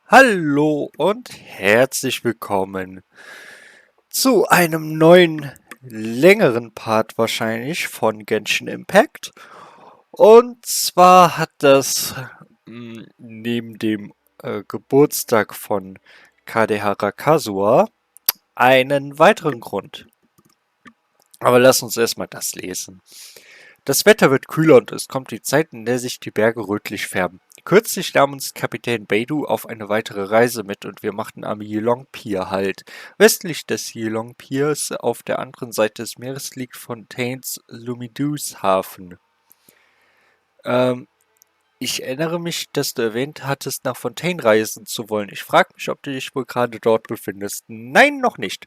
Hallo und herzlich willkommen zu einem neuen, längeren Part wahrscheinlich von Genshin Impact. Und zwar hat das neben dem Geburtstag von Kadehara Kazuha einen weiteren Grund. Aber lass uns erstmal das lesen. Das Wetter wird kühler und es kommt die Zeit, in der sich die Berge rötlich färben. Kürzlich nahm uns Kapitän Beidou auf eine weitere Reise mit und wir machten am Yilong Pier Halt. Westlich des Yilong Piers auf der anderen Seite des Meeres liegt Fontaines Lumidous Hafen. Ich erinnere mich, dass du erwähnt hattest, nach Fontaine reisen zu wollen. Ich frage mich, ob du dich wohl gerade dort befindest. Nein, noch nicht.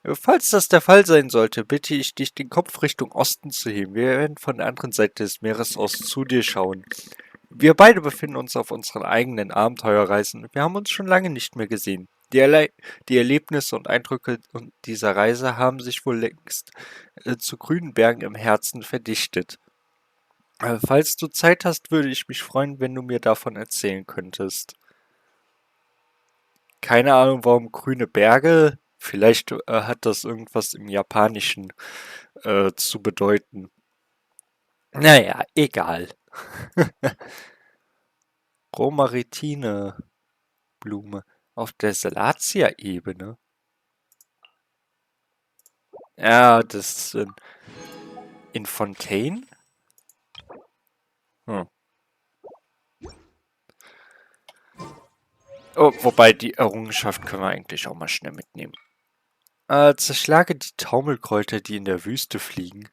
Falls das der Fall sein sollte, bitte ich dich, den Kopf Richtung Osten zu heben. Wir werden von der anderen Seite des Meeres aus zu dir schauen. Wir beide befinden uns auf unseren eigenen Abenteuerreisen. Wir haben uns schon lange nicht mehr gesehen. Die Erlebnisse und Eindrücke dieser Reise haben sich wohl längst zu grünen Bergen im Herzen verdichtet. Falls du Zeit hast, würde ich mich freuen, wenn du mir davon erzählen könntest. Keine Ahnung, warum grüne Berge. Vielleicht hat das irgendwas im Japanischen zu bedeuten. Naja, egal. Romaritine Blume auf der Salatia-Ebene. Ja, das in Fontaine? Hm. Oh, wobei die Errungenschaft können wir eigentlich auch mal schnell mitnehmen. Zerschlage die Taumelkräuter, die in der Wüste fliegen.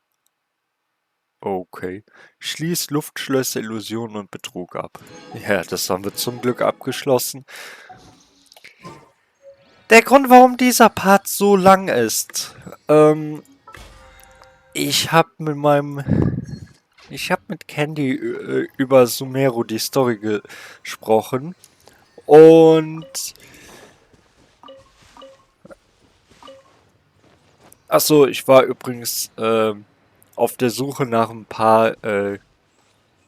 Okay. Schließ Luftschlösser, Illusionen und Betrug ab. Ja, das haben wir zum Glück abgeschlossen. Der Grund, warum dieser Part so lang ist. Ich habe mit Candy über Sumeru die Story gesprochen. Und achso, ich war übrigens auf der Suche nach ein paar,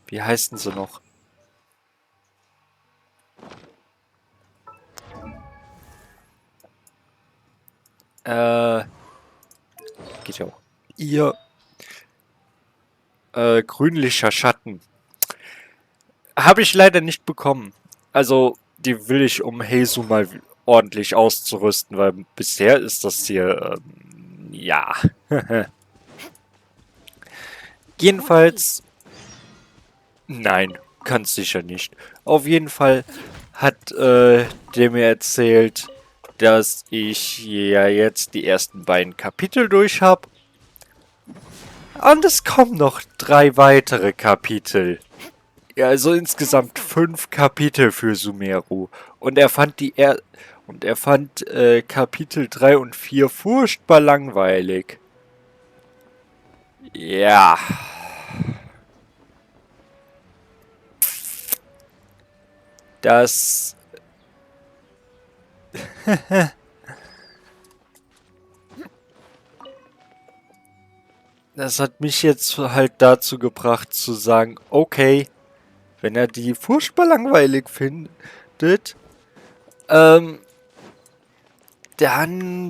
wie heißen sie noch? Geht ja auch. Ihr grünlicher Schatten. Habe ich leider nicht bekommen. Also, die will ich, um Heisu mal ordentlich auszurüsten, weil bisher ist das hier, ja. Jedenfalls, nein, ganz sicher nicht. Auf jeden Fall hat der mir erzählt, dass ich ja jetzt die ersten beiden Kapitel durch habe. Und es kommen noch 3 weitere Kapitel. Ja, also insgesamt 5 Kapitel für Sumeru. Und er fand Kapitel 3 und 4 furchtbar langweilig. Ja. Das... Das hat mich jetzt halt dazu gebracht zu sagen, okay, wenn er die furchtbar langweilig findet, dann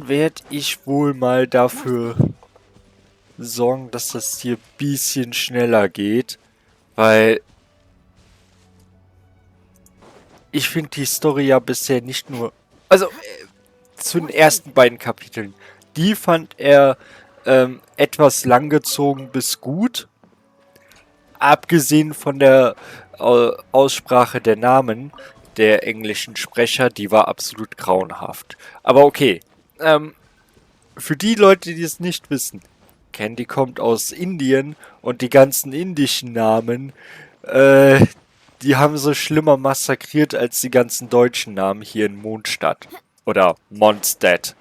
werde ich wohl mal dafür sorgen, dass das hier ein bisschen schneller geht, weil ich finde die Story ja bisher nicht nur, also zu den ersten beiden Kapiteln, die fand er etwas langgezogen bis gut, abgesehen von der Aussprache der Namen der englischen Sprecher, die war absolut grauenhaft. Aber okay, für die Leute, die es nicht wissen, Candy kommt aus Indien und die ganzen indischen Namen, die haben sie schlimmer massakriert als die ganzen deutschen Namen hier in Mondstadt. Oder Mondstadt.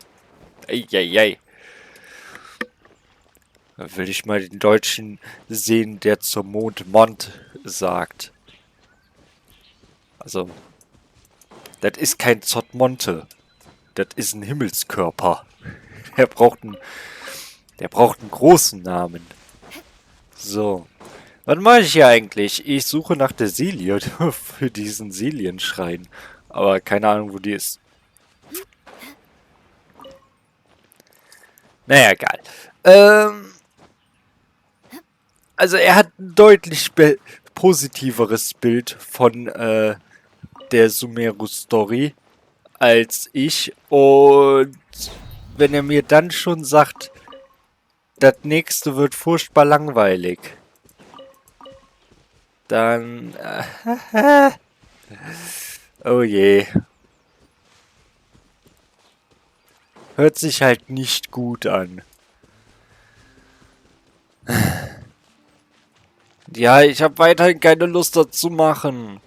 Eieiei. Da will ich mal den Deutschen sehen, der zum Mond Mond sagt. Also, das ist kein Zottmonte. Das ist ein Himmelskörper. Der braucht einen großen Namen. So. Was mache ich hier eigentlich? Ich suche nach der Silie für diesen Silienschrein. Aber keine Ahnung, wo die ist. Naja, egal. Also er hat ein deutlich positiveres Bild von der Sumeru-Story als ich. Und wenn er mir dann schon sagt, das nächste wird furchtbar langweilig, dann... oh je. Hört sich halt nicht gut an. Ja, ich habe weiterhin keine Lust dazu machen.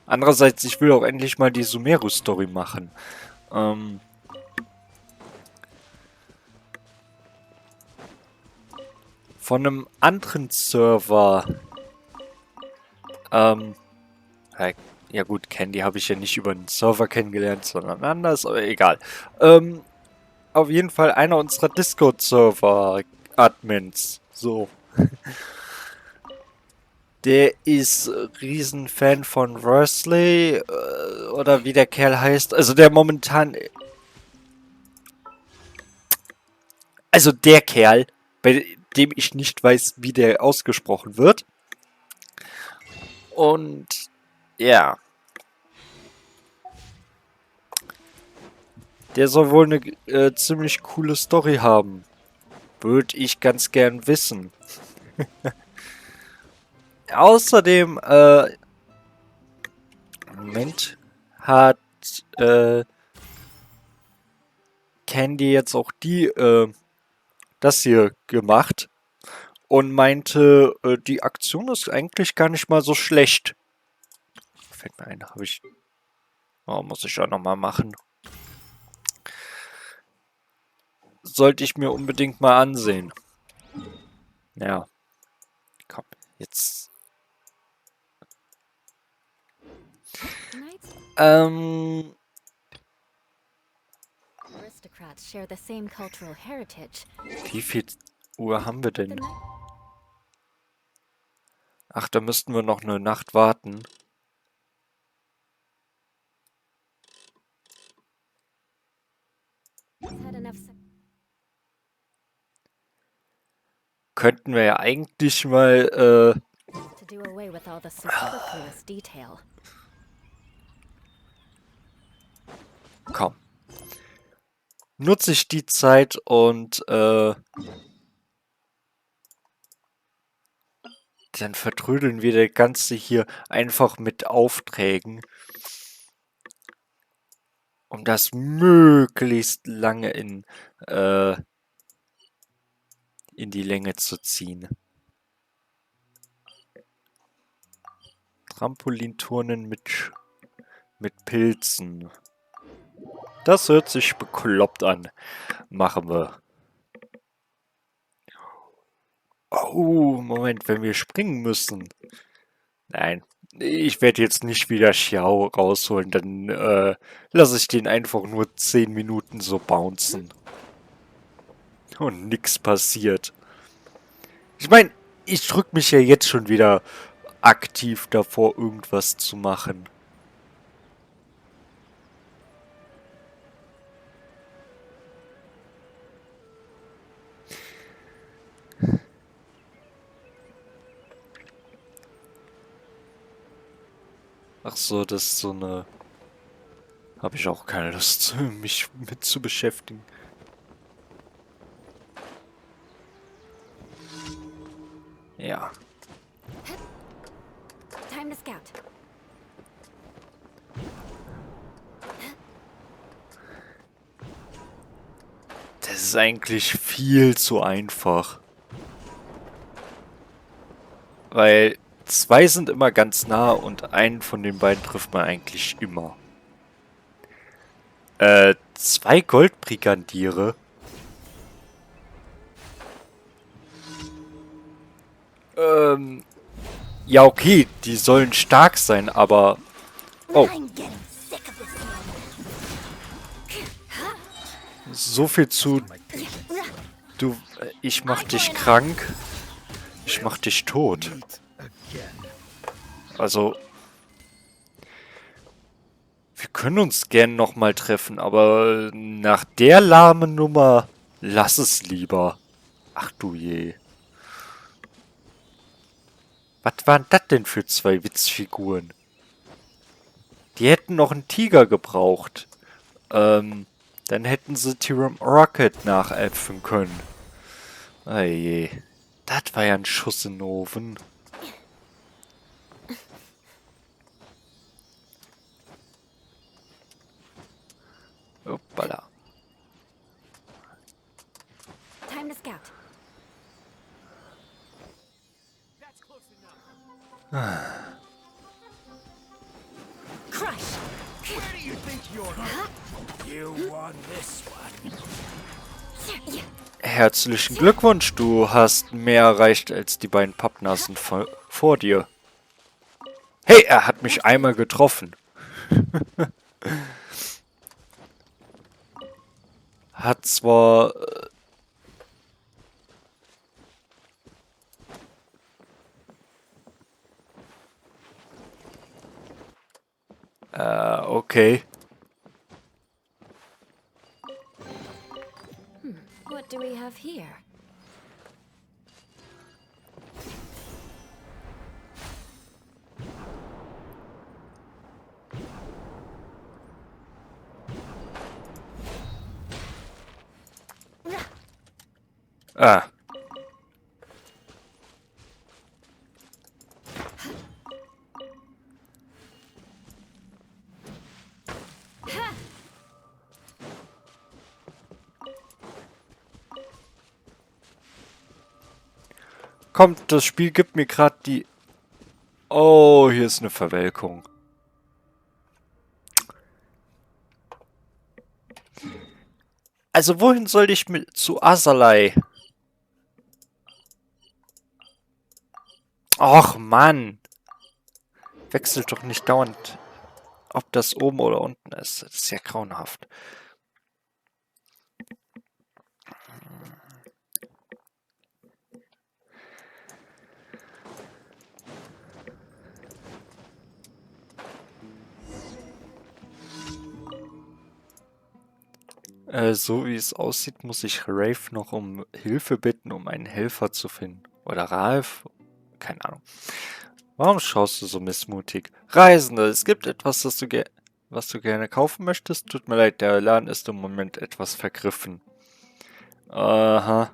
Andererseits, ich will auch endlich mal die Sumeru-Story machen. Von einem anderen Server. Ja gut, Candy habe ich ja nicht über einen Server kennengelernt, sondern anders, aber egal. Auf jeden Fall einer unserer Discord-Server-Admins. So. Der ist Riesenfan von Worsley, oder wie der Kerl heißt. Also der momentan... Also der Kerl, bei dem ich nicht weiß, wie der ausgesprochen wird. Und ja. Der soll wohl eine ziemlich coole Story haben. Würde ich ganz gern wissen. Außerdem, Moment, hat Candy jetzt auch das hier gemacht und meinte, die Aktion ist eigentlich gar nicht mal so schlecht. Fällt mir ein, muss ich auch nochmal machen. Sollte ich mir unbedingt mal ansehen. Ja. Komm, jetzt. Wie viel Uhr haben wir denn? Ach, da müssten wir noch eine Nacht warten. Könnten wir ja eigentlich mal, komm. Nutze ich die Zeit und, dann vertrödeln wir das Ganze hier einfach mit Aufträgen. Um das möglichst lange in die Länge zu ziehen. Trampolinturnen mit Pilzen. Das hört sich bekloppt an. Machen wir. Oh, Moment, wenn wir springen müssen. Nein, ich werde jetzt nicht wieder Xiao rausholen. Dann lasse ich den einfach nur 10 Minuten so bouncen. Und nix passiert. Ich meine, ich drück mich ja jetzt schon wieder aktiv davor, irgendwas zu machen. Ach so, das ist so eine... Habe ich auch keine Lust, mich mit zu beschäftigen. Ja. Time to scout. Das ist eigentlich viel zu einfach. Weil 2 sind immer ganz nah und einen von den beiden trifft man eigentlich immer. 2 Goldbrigandiere? Ja okay, die sollen stark sein, aber... Oh. So viel zu... Ich mach dich krank. Ich mach dich tot. Also, wir können uns gern nochmal treffen, aber nach der lahmen Nummer lass es lieber. Ach du je. Was waren das denn für zwei Witzfiguren? Die hätten noch einen Tiger gebraucht. Dann hätten sie Team Rocket nachäpfeln können. Ah je. Das war ja ein Schuss in den Ofen. Hoppala. Time to scout. Crush. Where do you think you're going? You won this one. Herzlichen Glückwunsch, du hast mehr erreicht als die beiden Pappnasen vor dir. Hey, er hat mich einmal getroffen. Hat zwar... okay. What do we have here? Ah. Kommt, das Spiel gibt mir gerade die... Oh, hier ist eine Verwelkung. Also wohin soll ich mit zu Asalai? Och Mann. Wechselt doch nicht dauernd, ob das oben oder unten ist. Das ist ja grauenhaft. So wie es aussieht, muss ich Rafe noch um Hilfe bitten, um einen Helfer zu finden. Oder Ralph? Keine Ahnung. Warum schaust du so missmutig? Reisende, es gibt etwas, was du gerne kaufen möchtest? Tut mir leid, der Laden ist im Moment etwas vergriffen. Aha.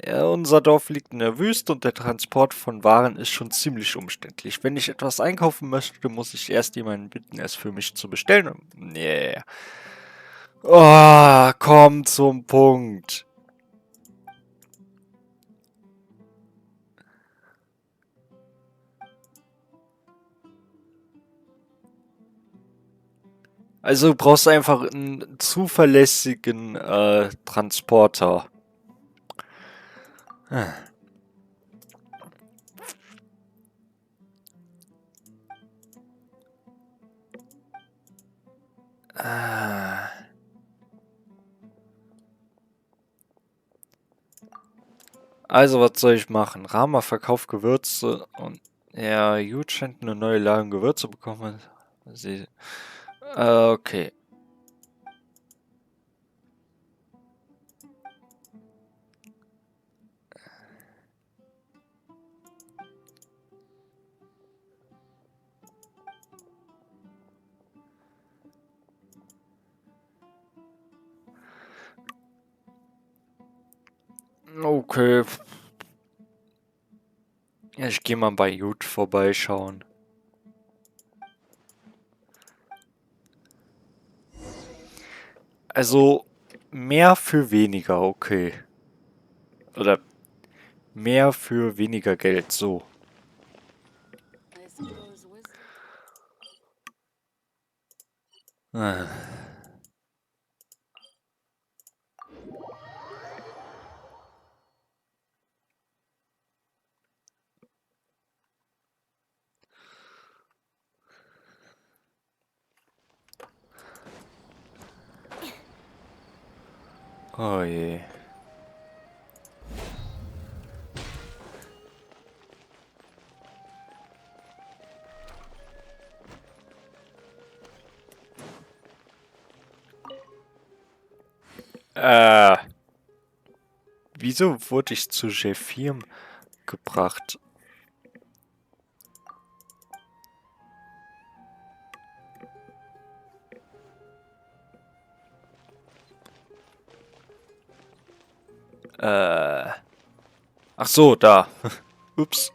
Ja, unser Dorf liegt in der Wüste und der Transport von Waren ist schon ziemlich umständlich. Wenn ich etwas einkaufen möchte, muss ich erst jemanden bitten, es für mich zu bestellen. Nee. Oh, komm zum Punkt. Also du brauchst einfach einen zuverlässigen Transporter. Also, was soll ich machen? Rama verkauft Gewürze und ja, Jude scheint eine neue Ladung Gewürze bekommen. Sie, okay. Okay. Ja, ich gehe mal bei Jude vorbeischauen. Also, mehr für weniger, okay. Oder mehr für weniger Geld, so. Ah. Oh je. Wieso wurde ich zu G4 gebracht? Ach so, da. Ups.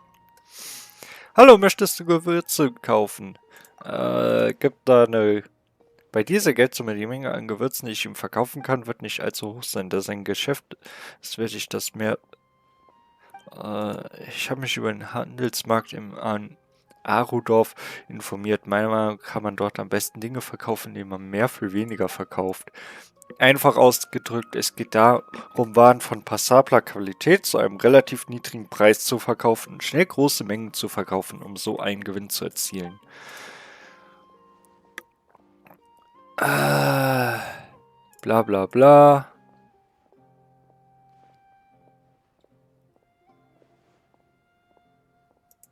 Hallo, möchtest du Gewürze kaufen? Gibt da eine... Bei dieser Geldsumme die Menge an Gewürzen, die ich ihm verkaufen kann, wird nicht allzu hoch sein. Da sein Geschäft ist, werde ich das mehr... ich habe mich über den Handelsmarkt an Arudorf informiert. Meiner Meinung nach kann man dort am besten Dinge verkaufen, indem man mehr für weniger verkauft. Einfach ausgedrückt, es geht darum, Waren von passabler Qualität zu einem relativ niedrigen Preis zu verkaufen und schnell große Mengen zu verkaufen, um so einen Gewinn zu erzielen. Bla bla bla.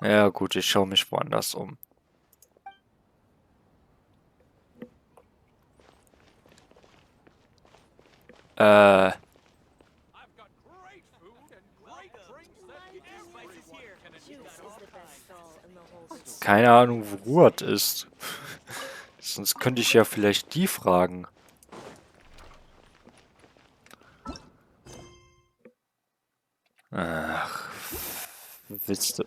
Ja gut, ich schaue mich woanders um. Keine Ahnung, wo Ruat ist. Sonst könnte ich ja vielleicht die fragen. Ach, willst du...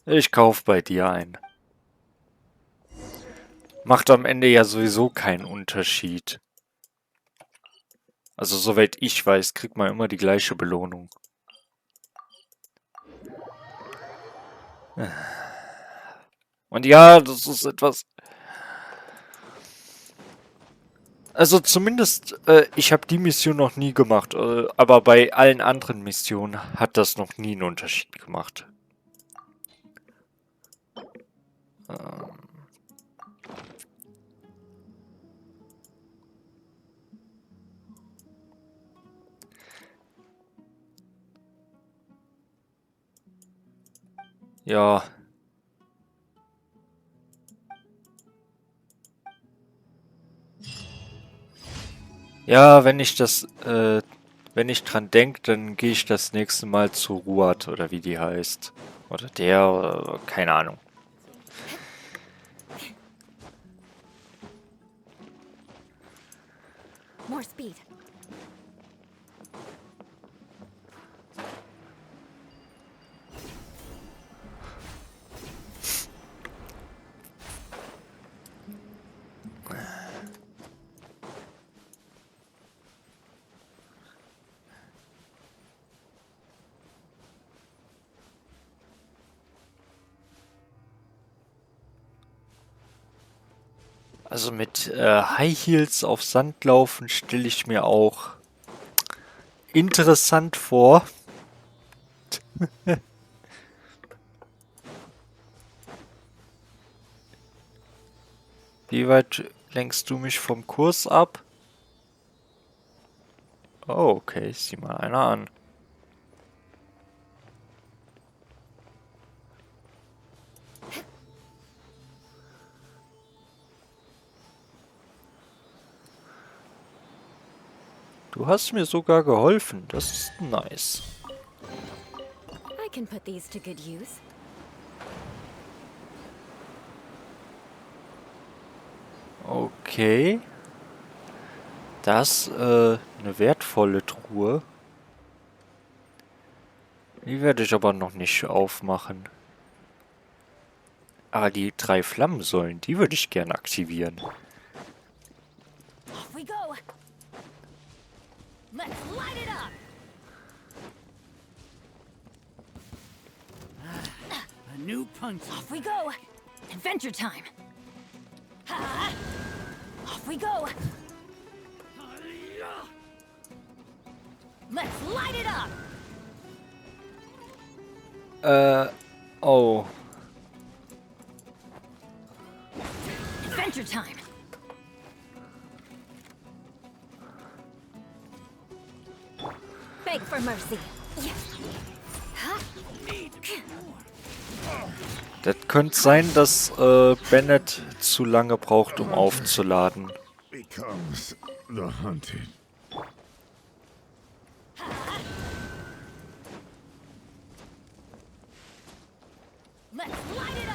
Ich kauf bei dir ein. Macht am Ende ja sowieso keinen Unterschied. Also soweit ich weiß, kriegt man immer die gleiche Belohnung. Und ja, das ist etwas... Also zumindest, ich habe die Mission noch nie gemacht, aber bei allen anderen Missionen hat das noch nie einen Unterschied gemacht. Ja. Ja, wenn ich wenn ich dran denke, dann gehe ich das nächste Mal zu Ruat oder wie die heißt. Oder keine Ahnung. More speed. Also mit High Heels auf Sand laufen stelle ich mir auch interessant vor. Wie weit lenkst du mich vom Kurs ab? Oh, okay, sieh mal einer an. Du hast mir sogar geholfen, das ist nice. I can put these to good use. Okay. Das, eine wertvolle Truhe. Die werde ich aber noch nicht aufmachen. Aber die 3 Flammensäulen, die würde ich gerne aktivieren. Off we go. Let's light it up. A new punch. Off we go. Adventure time. Ha! Off we go. Let's light it up. Oh. Adventure time. Beg for mercy. Yeah. Das könnte sein, dass Bennett zu lange braucht, um aufzuladen. Becomes the hunted. Let's light it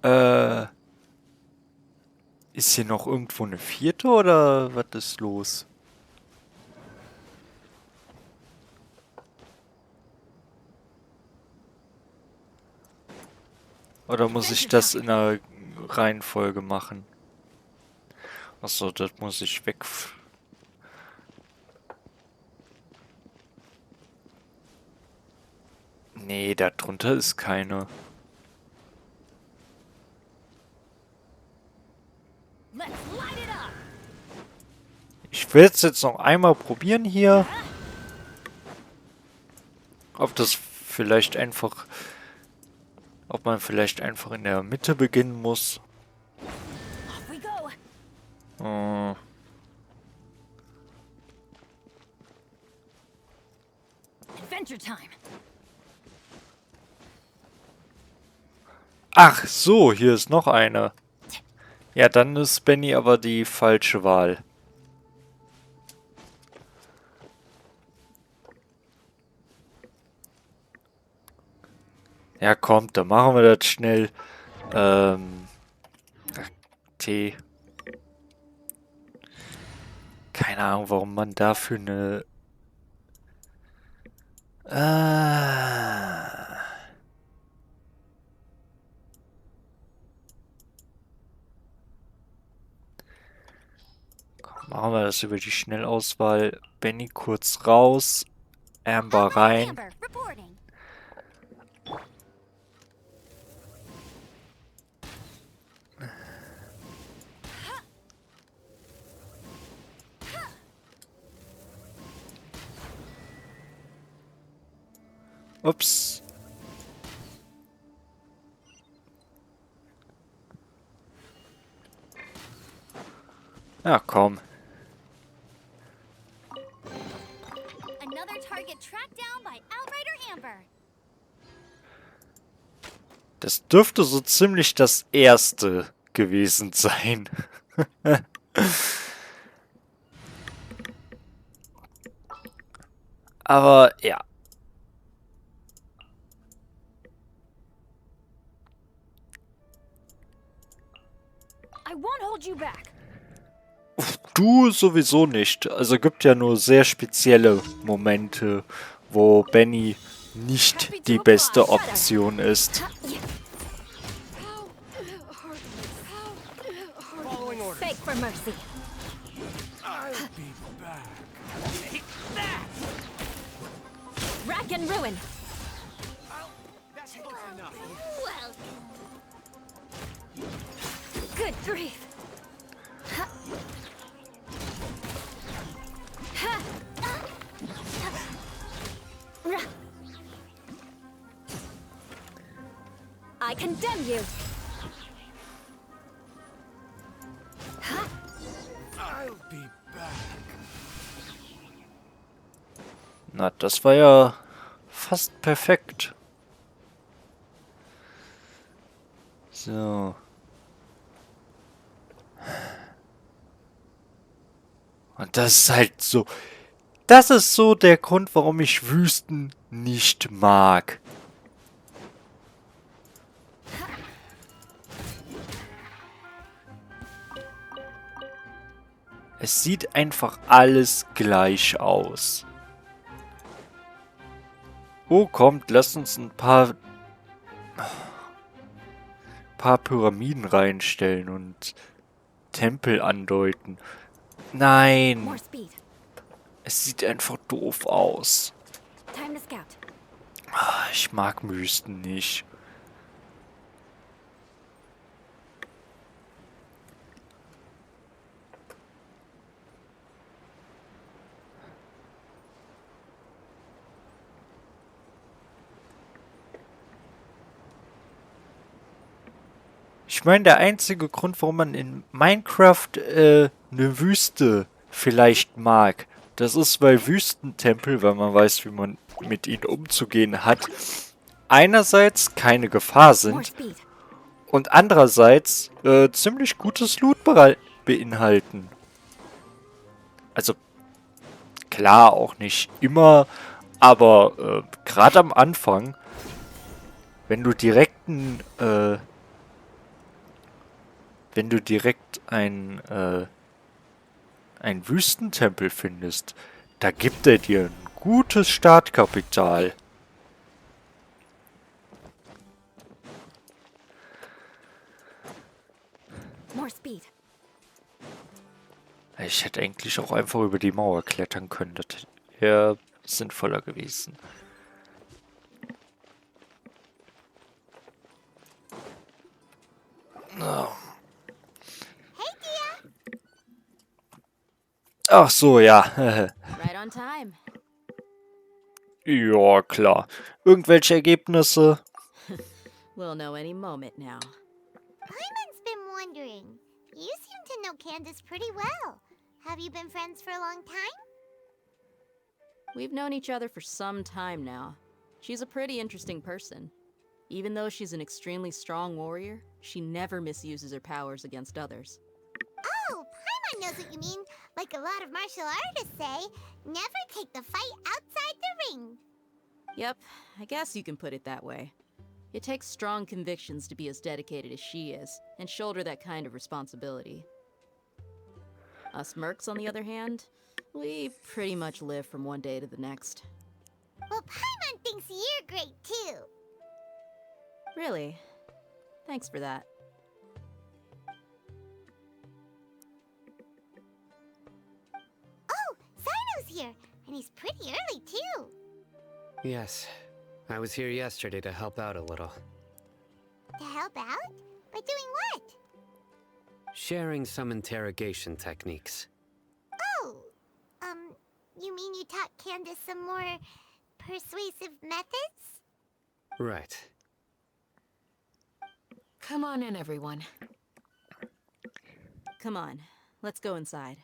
up. Ist hier noch irgendwo eine vierte oder was ist los? Oder muss ich das in einer Reihenfolge machen? Achso, das muss ich weg. Nee, da drunter ist keine. Let's light it up. Ich will es jetzt noch einmal probieren hier. Ob das vielleicht einfach... Ob man vielleicht einfach in der Mitte beginnen muss. Off we go. Adventure time. Ach so, hier ist noch eine. Ja, dann ist Benny aber die falsche Wahl. Ja, kommt, dann machen wir das schnell. Ach, T. Keine Ahnung, warum man dafür eine... Komm, machen wir das über die Schnellauswahl. Benny kurz raus. Amber rein. Amber, reporting. Ups. Ja, komm. Another target tracked down by Outrider Amber. Das dürfte so ziemlich das erste gewesen sein. Aber ja. I won't hold you back. Du sowieso nicht. Also gibt ja nur sehr spezielle Momente, wo Benny nicht die beste Option ist. Following orders. Beg for mercy. I'll be back. Take that! Rack and ruin. That's enough. Well. Good grief. I condemn you. I'll be back. Na, das war ja fast perfekt. So. Und das ist halt so. Das ist so der Grund, warum ich Wüsten nicht mag. Es sieht einfach alles gleich aus. Oh, kommt, lasst uns ein paar Pyramiden reinstellen und Tempel andeuten. Nein, More speed. es sieht einfach doof aus. Time to scout. Ich mag Wüsten nicht. Ich meine, der einzige Grund, warum man in Minecraft eine Wüste vielleicht mag, das ist, weil Wüstentempel, weil man weiß, wie man mit ihnen umzugehen hat, einerseits keine Gefahr More sind speed. und andererseits ziemlich gutes Loot beinhalten. Also klar, auch nicht immer, aber gerade am Anfang, wenn du direkt ein Wüstentempel findest, da gibt er dir ein gutes Startkapital. More speed. Ich hätte eigentlich auch einfach über die Mauer klettern können. Das wäre sinnvoller gewesen. Ach so, ja. Right on time. Ja, klar. Irgendwelche Ergebnisse? We'll know any moment now. Paimon been wondering. You seem to know Candace pretty well. Have you been friends for a long time? We've known each other for some time now. She's a pretty interesting person. Even though she's an extremely strong warrior, she never misuses her powers against others. Oh, Paimon knows what you mean. Like a lot of martial artists say, never take the fight outside the ring. Yep, I guess you can put it that way. It takes strong convictions to be as dedicated as she is, and shoulder that kind of responsibility. Us mercs, on the other hand, we pretty much live from one day to the next. Well, Paimon thinks you're great too. Really? Thanks for that. Oh, Sino's here, and he's pretty early too. Yes. I was here yesterday to help out a little. To help out? By doing what? Sharing some interrogation techniques. Oh, you mean you taught Candace some more persuasive methods? Right. Come on in, everyone. Come on, let's go inside.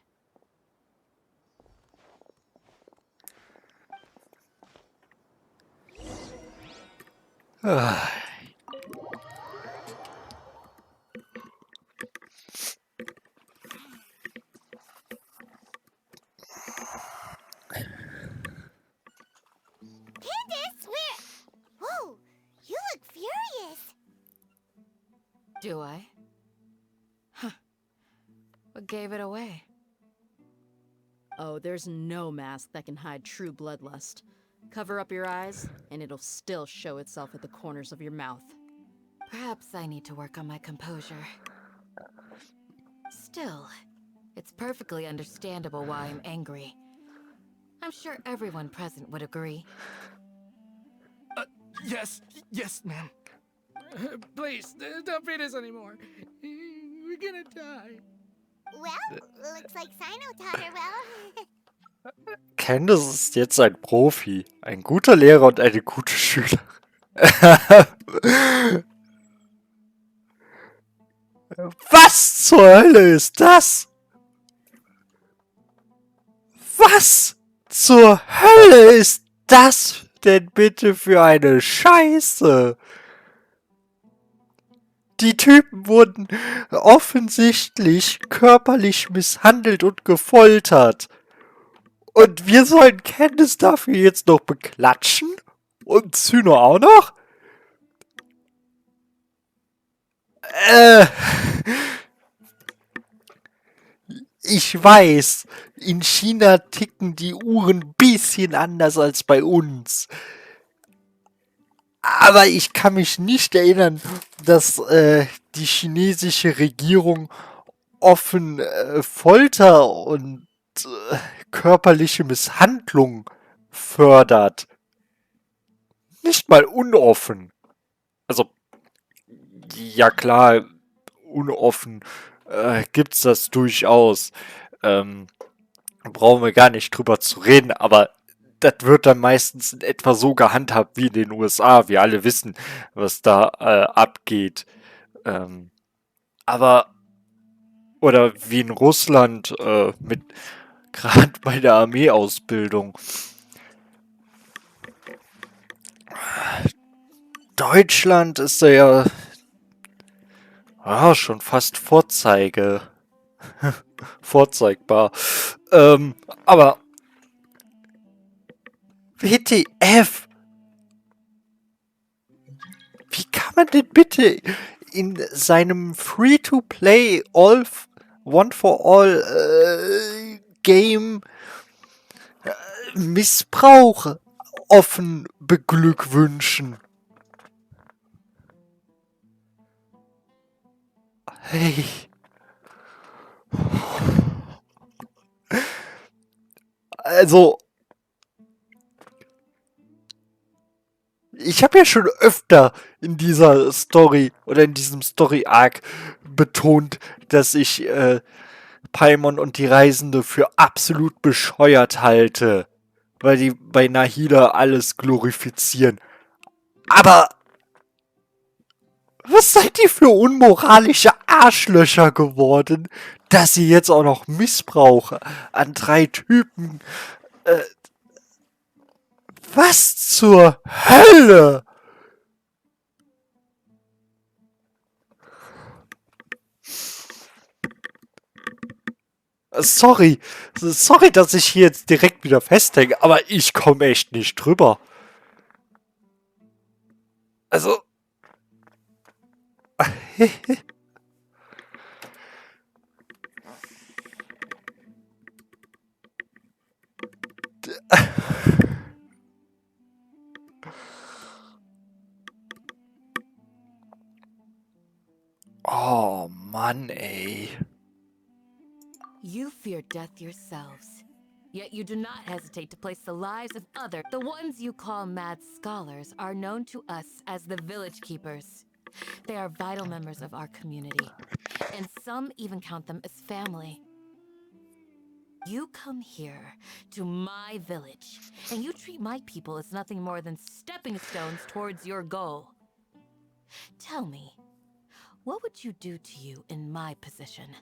Candace, where? Whoa, you look furious. Do I? Huh. What gave it away? Oh, there's no mask that can hide true bloodlust. Cover up your eyes, and it'll still show itself at the corners of your mouth. Perhaps I need to work on my composure. Still, it's perfectly understandable why I'm angry. I'm sure everyone present would agree. Yes, ma'am. Please, don't feed us anymore. We're gonna die. Well, looks like Sino taught her well. Candace ist jetzt ein Profi, ein guter Lehrer und eine gute Schülerin. Was zur Hölle ist das? Was zur Hölle ist das denn bitte für eine Scheiße? Die Typen wurden offensichtlich körperlich misshandelt und gefoltert. Und wir sollen Candace dafür jetzt noch beklatschen? Und Cyno auch noch? Ich weiß, in China ticken die Uhren ein bisschen anders als bei uns. Aber ich kann mich nicht erinnern, dass die chinesische Regierung offen Folter und körperliche Misshandlung fördert. Nicht mal unoffen. Also, ja klar, unoffen gibt's das durchaus. Brauchen wir gar nicht drüber zu reden, aber das wird dann meistens in etwa so gehandhabt wie in den USA. Wir alle wissen, was da abgeht. Aber, oder wie in Russland, mit gerade bei der Armeeausbildung. Deutschland ist da ja schon fast vorzeigbar. Aber WTF? Wie kann man denn bitte in seinem Free-to-Play One-for-All Game Missbrauch offen beglückwünschen? Hey. Also, ich habe ja schon öfter in dieser Story oder in diesem Story-Arc betont, dass ich Paimon und die Reisende für absolut bescheuert halte, weil die bei Nahida alles glorifizieren. Aber was seid ihr für unmoralische Arschlöcher geworden, dass ihr jetzt auch noch Missbrauch an 3 Typen... Was zur Hölle? Sorry, dass ich hier jetzt direkt wieder festhänge, aber ich komme echt nicht drüber. Also... Oh Mann, ey. You fear death yourselves, yet you do not hesitate to place the lives of others. The ones you call mad scholars are known to us as the village keepers. They are vital members of our community, and some even count them as family. You come here to my village, and you treat my people as nothing more than stepping stones towards your goal. Tell me, what would you do to you in my position?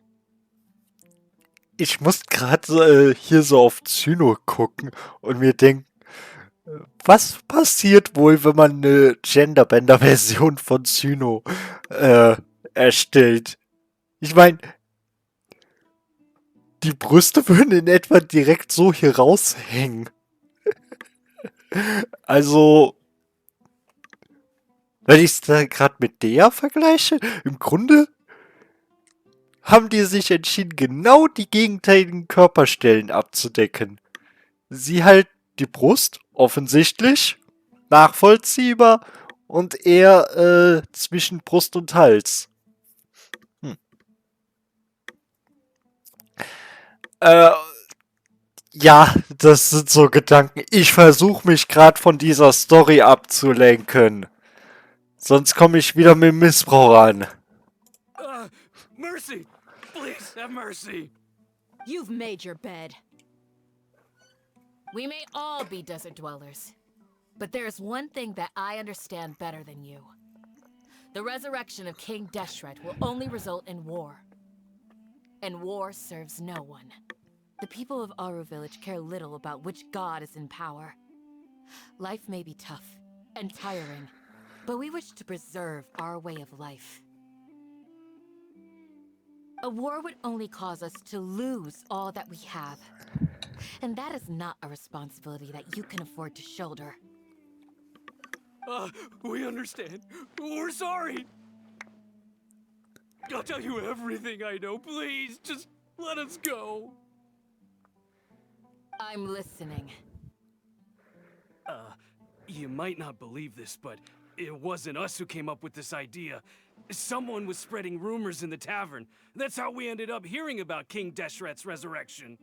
Ich muss gerade hier so auf Zyno gucken und mir denken, was passiert wohl, wenn man eine Genderbender-Version von Zyno erstellt? Ich meine, die Brüste würden in etwa direkt so hier raushängen. Also, wenn ich es da gerade mit der vergleiche, im Grunde haben die sich entschieden, genau die gegenteiligen Körperstellen abzudecken. Sie halt die Brust, offensichtlich, nachvollziehbar, und er zwischen Brust und Hals. Ja, das sind so Gedanken. Ich versuche mich gerade von dieser Story abzulenken. Sonst komme ich wieder mit Missbrauch an. Mercy! Please have mercy! You've made your bed. We may all be desert dwellers, but there is one thing that I understand better than you. The resurrection of King Deshret will only result in war. And war serves no one. The people of Aru Village care little about which god is in power. Life may be tough and tiring, but we wish to preserve our way of life. A war would only cause us to lose all that we have. And that is not a responsibility that you can afford to shoulder. We understand. We're sorry. I'll tell you everything I know. Please, just let us go. I'm listening. You might not believe this, but it wasn't us who came up with this idea. Someone was spreading rumors in the tavern. That's how we ended up hearing about King Deshret's resurrection.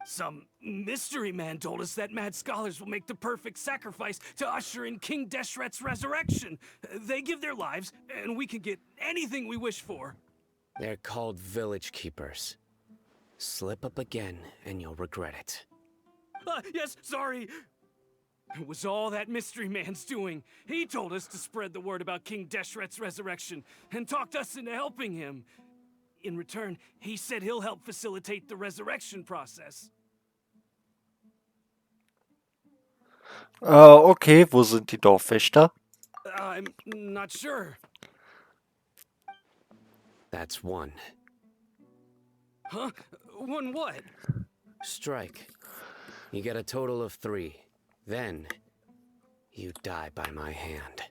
Some mystery man told us that mad scholars will make the perfect sacrifice to usher in King Deshret's resurrection. They give their lives, and we can get anything we wish for. They're called village keepers. Slip up again, and you'll regret it. Yes, sorry. It was all that mystery man's doing. He told us to spread the word about King Deshret's resurrection and talked us into helping him. In return, he said he'll help facilitate the resurrection process. Okay, wo sind die Dorfwächter? I'm not sure. That's one. Huh? One what? Strike. You get a total of 3. Then, you die by my hand.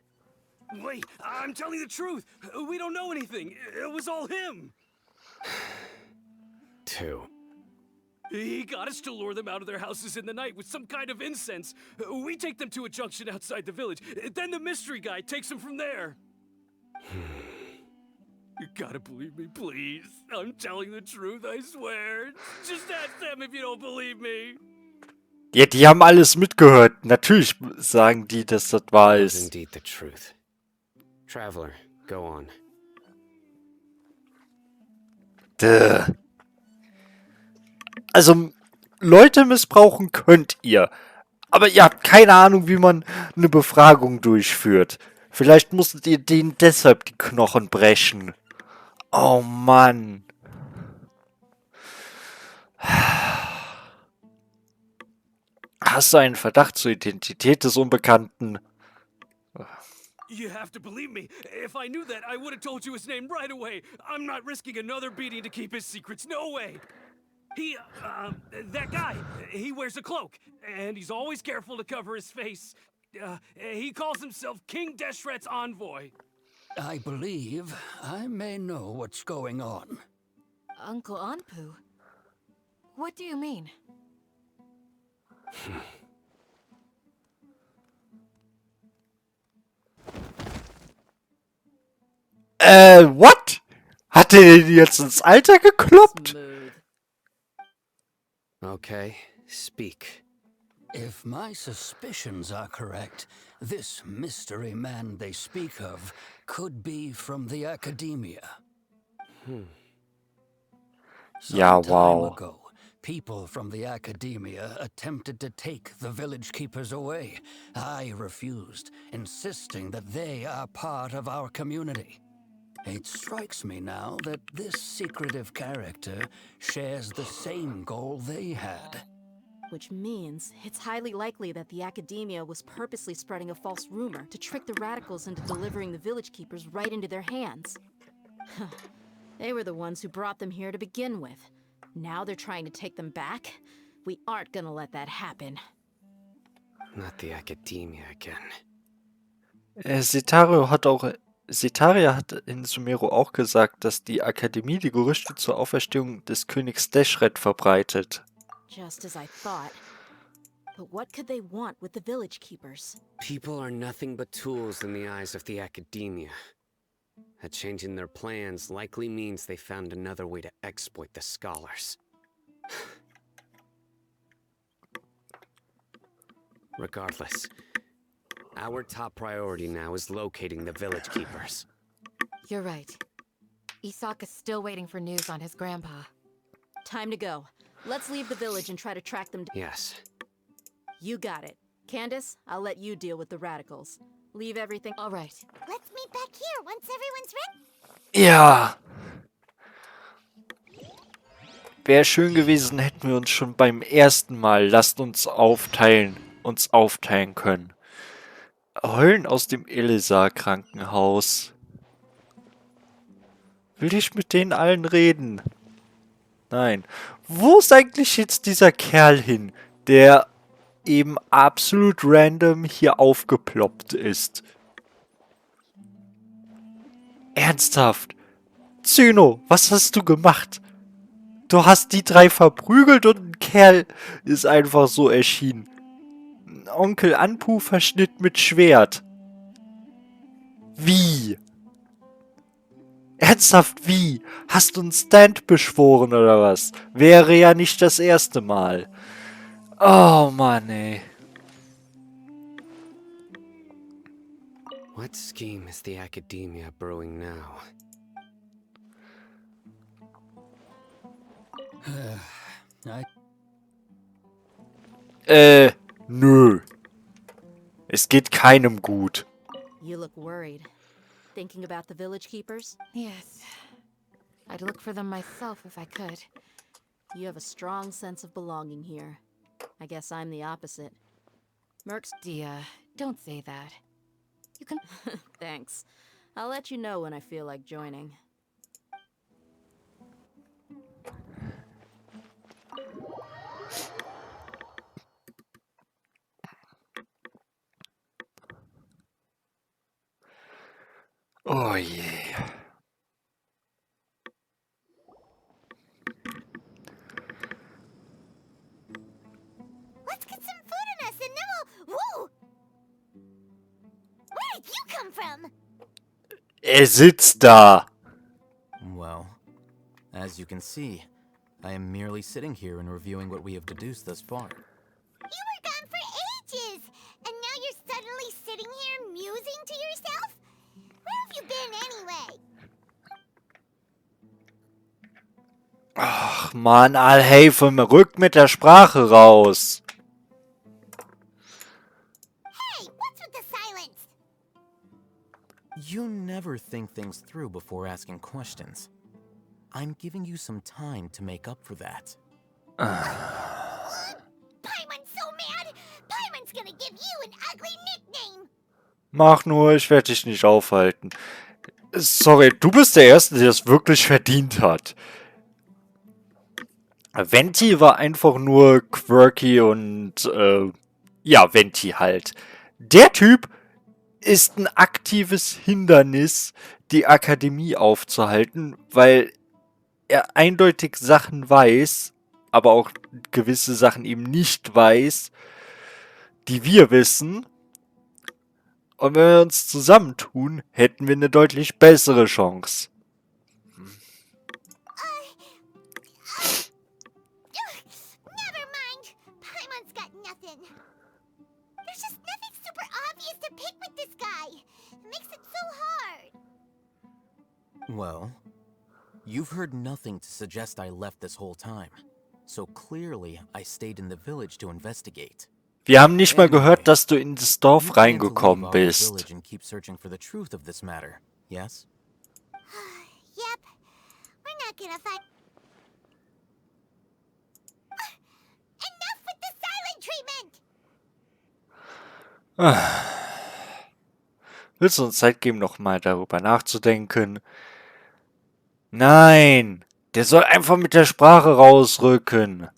Wait, I'm telling the truth. We don't know anything. It was all him. 2. He got us to lure them out of their houses in the night with some kind of incense. We take them to a junction outside the village. Then the mystery guy takes them from there. You gotta believe me, please. I'm telling the truth, I swear. Just ask them if you don't believe me. Ja, die haben alles mitgehört. Natürlich sagen die, dass das wahr That's ist. indeed the truth. Traveler, go on. Duh. Also, Leute missbrauchen könnt ihr. Aber ihr habt keine Ahnung, wie man eine Befragung durchführt. Vielleicht musstet ihr denen deshalb die Knochen brechen. Oh Mann. Hast du einen Verdacht zur Identität des Unbekannten? You have to believe me. If I knew that, I would have told you his name right away. I'm not risking another beating to keep his secrets. No way. That guy, he wears a cloak, and he's always careful to cover his face. He calls himself King Deshret's envoy. I believe I may know what's going on. Uncle Anpu? What do you mean? What? Hat er den jetzt ins Alter gekloppt? Smooth. Okay, speak. If my suspicions are correct, this mystery man they speak of could be from the academia. Ja, Some time wow. ago, people from the academia attempted to take the village keepers away. I refused, insisting that they are part of our community. It strikes me now that this secretive character shares the same goal they had. Which means it's highly likely that the academia was purposely spreading a false rumor to trick the radicals into delivering the village keepers right into their hands. They were the ones who brought them here to begin with. Now they're trying to take them back? We aren't gonna let that happen. Not the academia again. Setaria hat in Sumero auch gesagt, dass die Akademie die Gerüchte zur Auferstehung des Königs Deshret verbreitet. Just as I thought. But what could they want with the village keepers? People are nothing but tools in the eyes of the academia. A change in their plans likely means they found another way to exploit the scholars. Regardless, our top priority now is locating the village keepers. You're right. Isak is still waiting for news on his grandpa. Time to go. Let's leave the village and try to track them down. Yes. You got it. Candace, I'll let you deal with the radicals. Leave everything. All right. Let's meet back here once everyone's ready. Ja. Wäre schön gewesen, hätten wir uns schon beim ersten Mal uns aufteilen können. Heulen aus dem Elisa-Krankenhaus. Will ich mit denen allen reden? Nein. Wo ist eigentlich jetzt dieser Kerl hin, der eben absolut random hier aufgeploppt ist? Ernsthaft? Zyno, was hast du gemacht? Du hast die 3 verprügelt und ein Kerl ist einfach so erschienen. Onkel Anpu verschnitt mit Schwert. Wie? Ernsthaft, wie? Hast du einen Stand beschworen oder was? Wäre ja nicht das erste Mal. Oh Mann, ey. What scheme is the academia brewing now? Nö. Es geht keinem gut. You look worried. Thinking about the village keepers? Yes. I'd look for them myself if I could. You have a strong sense of belonging here. I guess I'm the opposite. Mercs, don't say that. You can... Thanks. I'll let you know when I feel like joining. Oh je. Let's get some food in us and then we'll... Whoa! Where did you come from? Er sitzt da. Well, as you can see, I am merely sitting here and reviewing what we have deduced thus far. You were gone for ages, and now you're suddenly sitting here musing to yourself? Where have you been anyway? Ach Mann, Alhaven, rück mit der Sprache raus. Hey, what's with the silence? You never think things through before asking questions. I'm giving you some time to make up for that. Paimon's so mad! Paimon's gonna give you an ugly nickname! Mach nur, ich werde dich nicht aufhalten. Sorry, du bist der Erste, der es wirklich verdient hat. Venti war einfach nur quirky und, ja, Venti halt. Der Typ ist ein aktives Hindernis, die Akademie aufzuhalten, weil er eindeutig Sachen weiß, aber auch gewisse Sachen eben nicht weiß, die wir wissen. Und wenn wir uns zusammentun, hätten wir eine deutlich bessere Chance. Never mind. Paimon's got nothing. There's just nothing super obvious to pick with this guy. It makes it so hard. Well, you've heard nothing to suggest I left this whole time. So clearly, I stayed in the village to investigate. Wir haben nicht mal gehört, dass du in das Dorf reingekommen Village bist. and keep searching for the truth of this matter. Yes? Yep. We're not gonna find... Enough with the silent treatment! Willst du uns Zeit geben, nochmal darüber nachzudenken? Nein! Der soll einfach mit der Sprache rausrücken.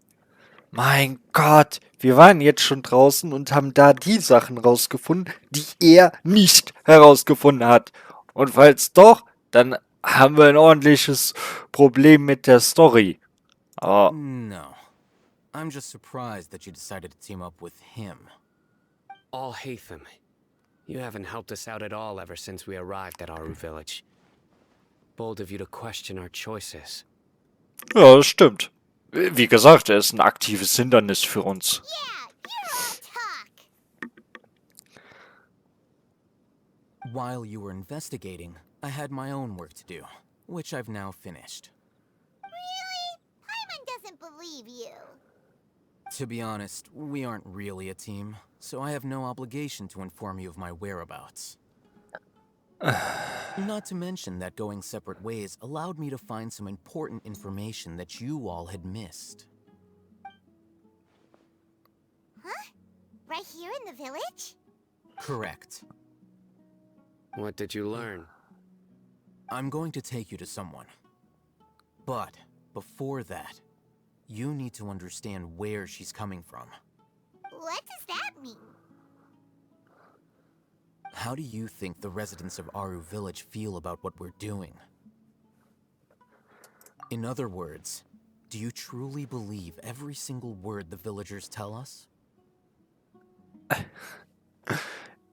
Mein Gott, wir waren jetzt schon draußen und haben da die Sachen rausgefunden, die er nicht herausgefunden hat. Und falls doch, dann haben wir ein ordentliches Problem mit der Story. Aber No. I'm just surprised that you decided to team up with him. Alhaven, you haven't helped us out at all ever since we arrived at Aru Village. Bold of you to question our choices. ja, das stimmt. Wie gesagt, er ist ein aktives Hindernis für uns. Yeah, you're all talk! While you were investigating, I had my own work to do, which I've now finished. Really? Paimon doesn't believe you. To be honest, we aren't really a team, so I have no obligation to inform you of my whereabouts. Not to mention that going separate ways allowed me to find some important information that you all had missed. Huh? Right here in the village? Correct. What did you learn? I'm going to take you to someone. But before that, you need to understand where she's coming from. What does that mean? How do you think the residents of Aru Village feel about what we're doing? In other words, do you truly believe every single word the villagers tell us?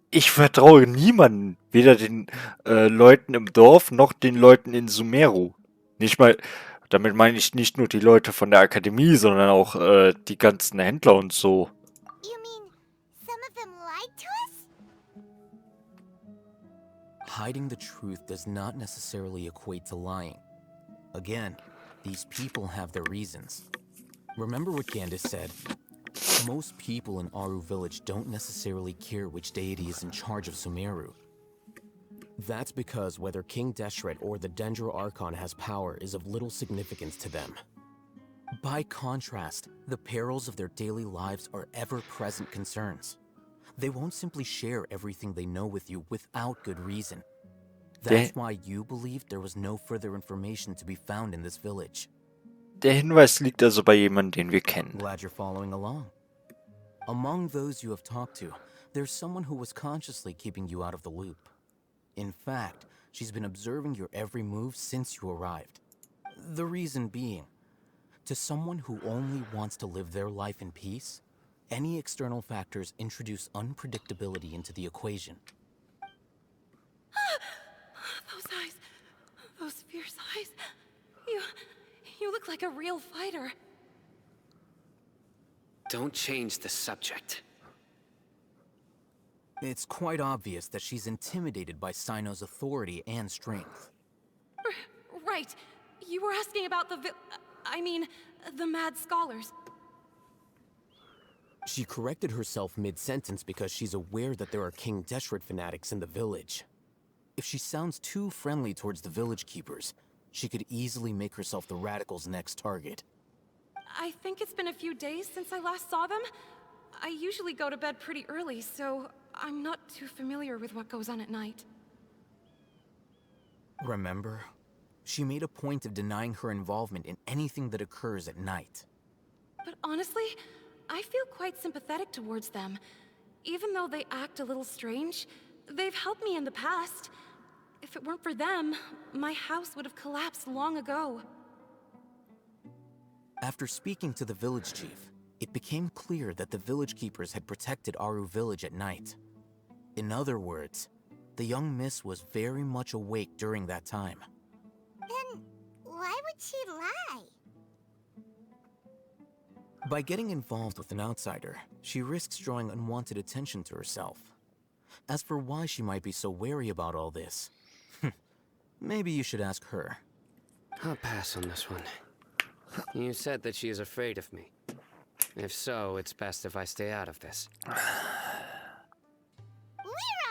Ich vertraue niemanden, weder den Leuten im Dorf noch den Leuten in Sumeru. Nicht mal, damit meine ich nicht nur die Leute von der Akademie, sondern auch die ganzen Händler und so. You mean some of them lied to us? Hiding the truth does not necessarily equate to lying. Again, these people have their reasons. Remember what Candace said? Most people in Aru Village don't necessarily care which deity is in charge of Sumeru. That's because whether King Deshret or the Dendro Archon has power is of little significance to them. By contrast, the perils of their daily lives are ever-present concerns. They won't simply share everything they know with you without good reason. That's why you believed there was no further information to be found in this village. Der Hinweis liegt also bei jemandem, den wir kennen. Glad you're following along. Among those you have talked to, there's someone who was consciously keeping you out of the loop. In fact, she's been observing your every move since you arrived. The reason being, to someone who only wants to live their life in peace, any external factors introduce unpredictability into the equation. Those eyes. Those fierce eyes. You look like a real fighter. Don't change the subject. It's quite obvious that she's intimidated by Sino's authority and strength. Right. You were asking about the mad scholars. She corrected herself mid-sentence because she's aware that there are King Deshret fanatics in the village. If she sounds too friendly towards the village keepers, she could easily make herself the radicals' next target. I think it's been a few days since I last saw them. I usually go to bed pretty early, so I'm not too familiar with what goes on at night. Remember? She made a point of denying her involvement in anything that occurs at night. But honestly, I feel quite sympathetic towards them. Even though they act a little strange, they've helped me in the past. If it weren't for them, my house would have collapsed long ago. After speaking to the village chief, it became clear that the village keepers had protected Aru village at night. In other words, the young miss was very much awake during that time. Then why would she lie? By getting involved with an outsider, she risks drawing unwanted attention to herself. As for why she might be so wary about all this, maybe you should ask her. I'll pass on this one. You said that she is afraid of me. If so, it's best if I stay out of this. We're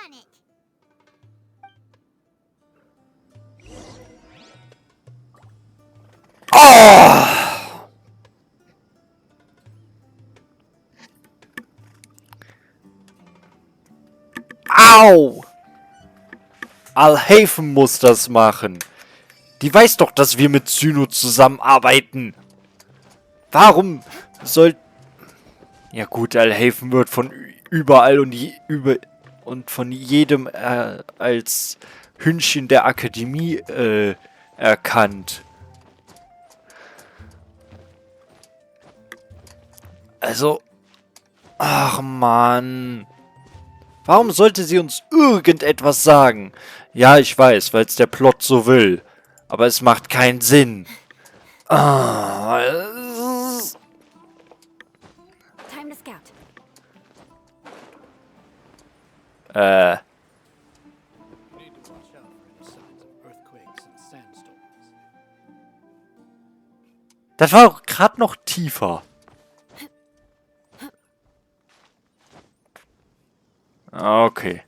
on it! Oh! Au! Alhaven muss das machen. Die weiß doch, dass wir mit Syno zusammenarbeiten. Warum soll... Ja gut, Alhaven wird von überall und von jedem als Hündchen der Akademie erkannt. Also... Ach Mann. Warum sollte sie uns irgendetwas sagen? Ja, ich weiß, weil es der Plot so will. Aber es macht keinen Sinn. Time to scout. Das war auch gerade noch tiefer. Okay.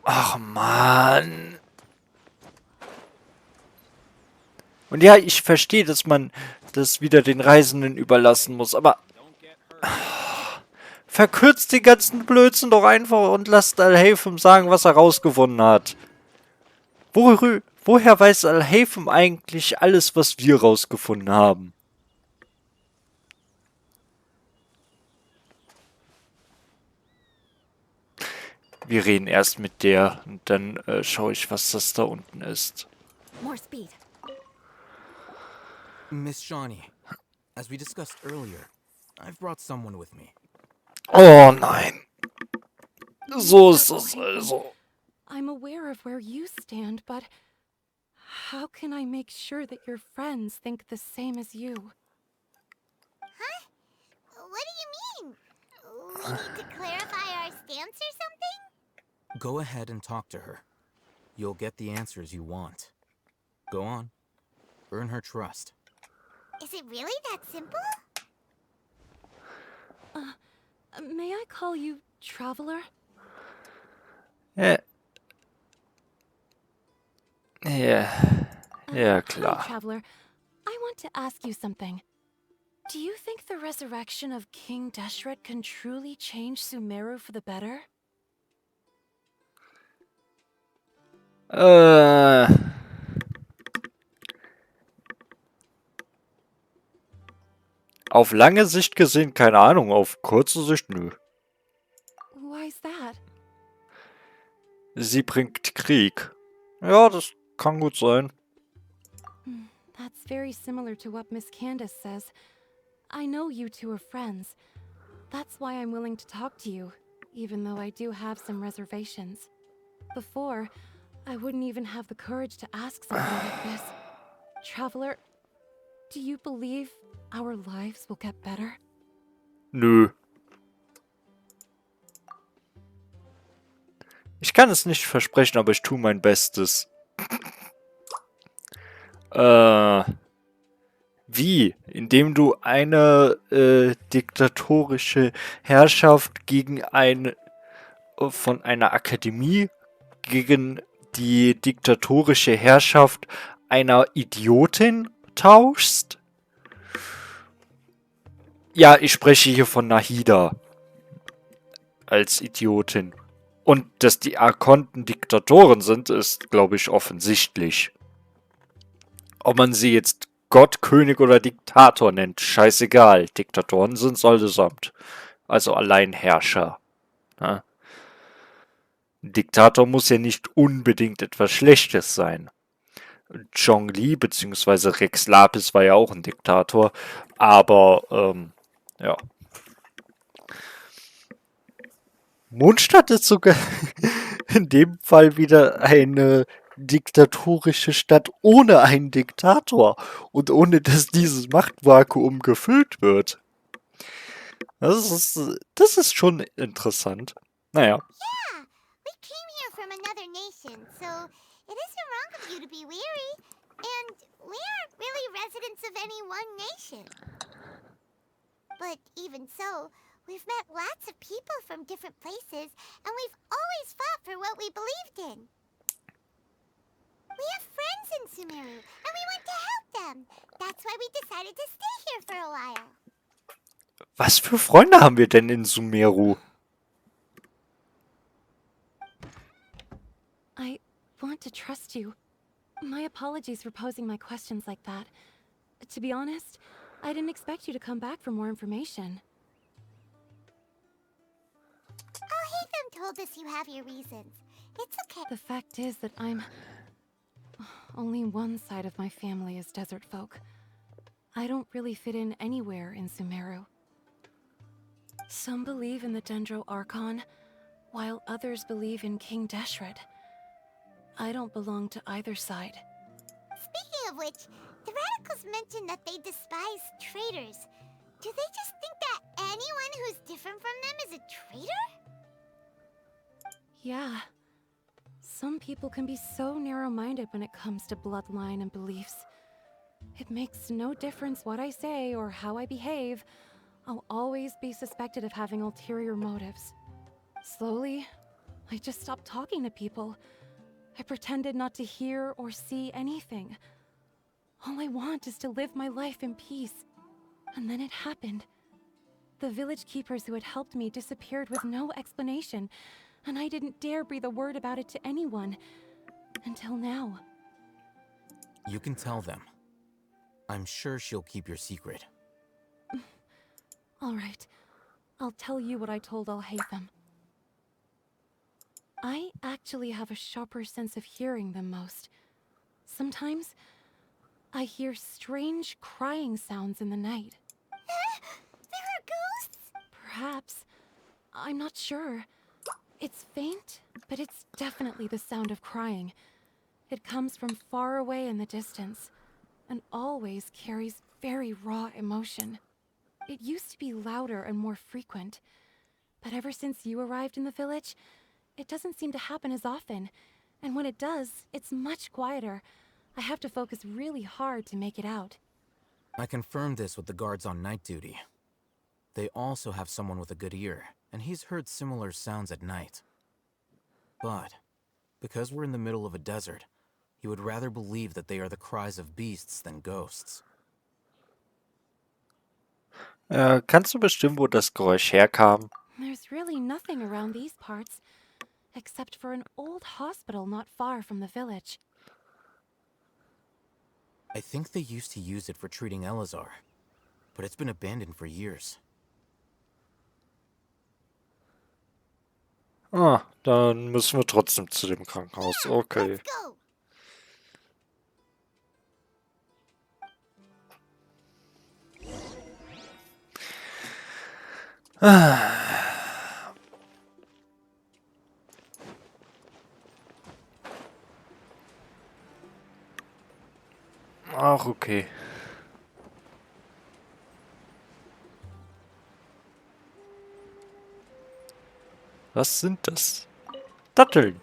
Ach Mann. Und ja, ich verstehe, dass man das wieder den Reisenden überlassen muss, aber verkürzt den ganzen Blödsinn doch einfach und lasst Alhaven sagen, was er rausgefunden hat. Woher weiß Alhaven eigentlich alles, was wir rausgefunden haben? Wir reden erst mit der und dann schaue ich, was das da unten ist. More speed. Miss Shawnee, as we discussed earlier, I've brought someone with me. Oh nein. So ist das also. I'm aware of where you stand, but how can I make sure that your friends think the same as you? Huh? What do you mean? We need to clarify our stance or something? Go ahead and talk to her. You'll get the answers you want. Go on. Earn her trust. Is it really that simple? May I call you Traveler? Ja, ja, ja, Hi, klar. Traveler. I want to ask you something. Do you think the resurrection of King Deshret can truly change Sumeru for the better? Äh, auf lange Sicht gesehen, keine Ahnung. Auf kurze Sicht, nö. Why's that? Sie bringt Krieg. Ja, das kann gut sein. That's very similar to what Miss Candace says. I know you two are friends. That's why I'm willing to talk to you, even though I do have some reservations. Before, I wouldn't even have the courage to ask something like this. Traveler, do you believe our lives will get better? Nö. Ich kann es nicht versprechen, aber ich tue mein Bestes. Wie? Indem du eine diktatorische Herrschaft gegen von einer Akademie gegen die diktatorische Herrschaft einer Idiotin tauschst? Ja, ich spreche hier von Nahida als Idiotin. Und dass die Arkonten Diktatoren sind, ist, glaube ich, offensichtlich. Ob man sie jetzt Gott, König oder Diktator nennt, scheißegal. Diktatoren sind es allesamt. Also Alleinherrscher. Ja. Ein Diktator muss ja nicht unbedingt etwas Schlechtes sein. Zhongli bzw. Rex Lapis war ja auch ein Diktator. Aber, ja. Mondstadt ist sogar in dem Fall wieder eine diktatorische Stadt ohne einen Diktator und ohne dass dieses Machtvakuum gefüllt wird. Das ist schon interessant. Naja. Yeah, we came here from another nation, so it isn't wrong of you to be weary. And we aren't really residents of any one nation. But even so, we've met lots of people from different places, and we've always fought for what we believed in. We have friends in Sumeru, and we want to help them. That's why we decided to stay here for a while. Was für Freunde haben wir denn in Sumeru? I want to trust you. My apologies for posing my questions like that. To be honest, I didn't expect you to come back for more information. Oh, Hatham told us you have your reasons. It's okay. The fact is that only one side of my family is desert folk. I don't really fit in anywhere in Sumeru. Some believe in the Dendro Archon, while others believe in King Deshret. I don't belong to either side. Speaking of which, the radicals mentioned that they despise traitors. Do they just think that anyone who's different from them is a traitor? Yeah. Some people can be so narrow-minded when it comes to bloodline and beliefs. It makes no difference what I say or how I behave. I'll always be suspected of having ulterior motives. Slowly, I just stopped talking to people. I pretended not to hear or see anything. All I want is to live my life in peace. And then it happened. The village keepers who had helped me disappeared with no explanation, and I didn't dare breathe a word about it to anyone. Until now. You can tell them. I'm sure she'll keep your secret. All right. I'll tell you what I told Al-Haytham. I actually have a sharper sense of hearing than most. Sometimes, I hear strange crying sounds in the night. There are ghosts? Perhaps. I'm not sure. It's faint, but it's definitely the sound of crying. It comes from far away in the distance, and always carries very raw emotion. It used to be louder and more frequent, but ever since you arrived in the village, it doesn't seem to happen as often, and when it does, it's much quieter. I have to focus really hard to make it out. I confirmed this with the guards on night duty. They also have someone with a good ear, and he's heard similar sounds at night. But because we're in the middle of a desert, you would rather believe that they are the cries of beasts than ghosts. Kannst du bestimmen, wo das Geräusch herkam? There's really nothing around these parts, except for an old hospital not far from the village. I think they used to use it for treating Elazar, but it's been abandoned for years. Ah, dann müssen wir trotzdem zu dem Krankenhaus. Okay. Let's go. Ach, okay. Was sind das? Datteln.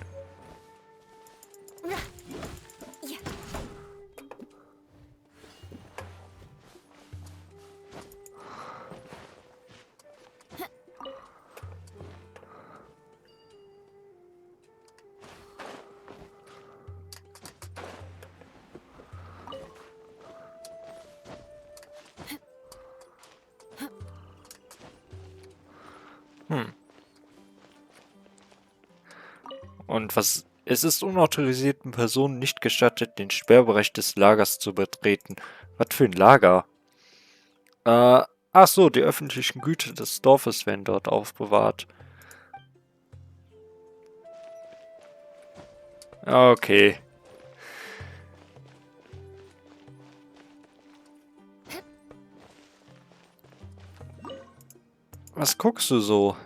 Und was? Es ist unautorisierten Personen nicht gestattet, den Sperrbereich des Lagers zu betreten. Was für ein Lager? Ach so, die öffentlichen Güter des Dorfes werden dort aufbewahrt. Okay. Was guckst du so?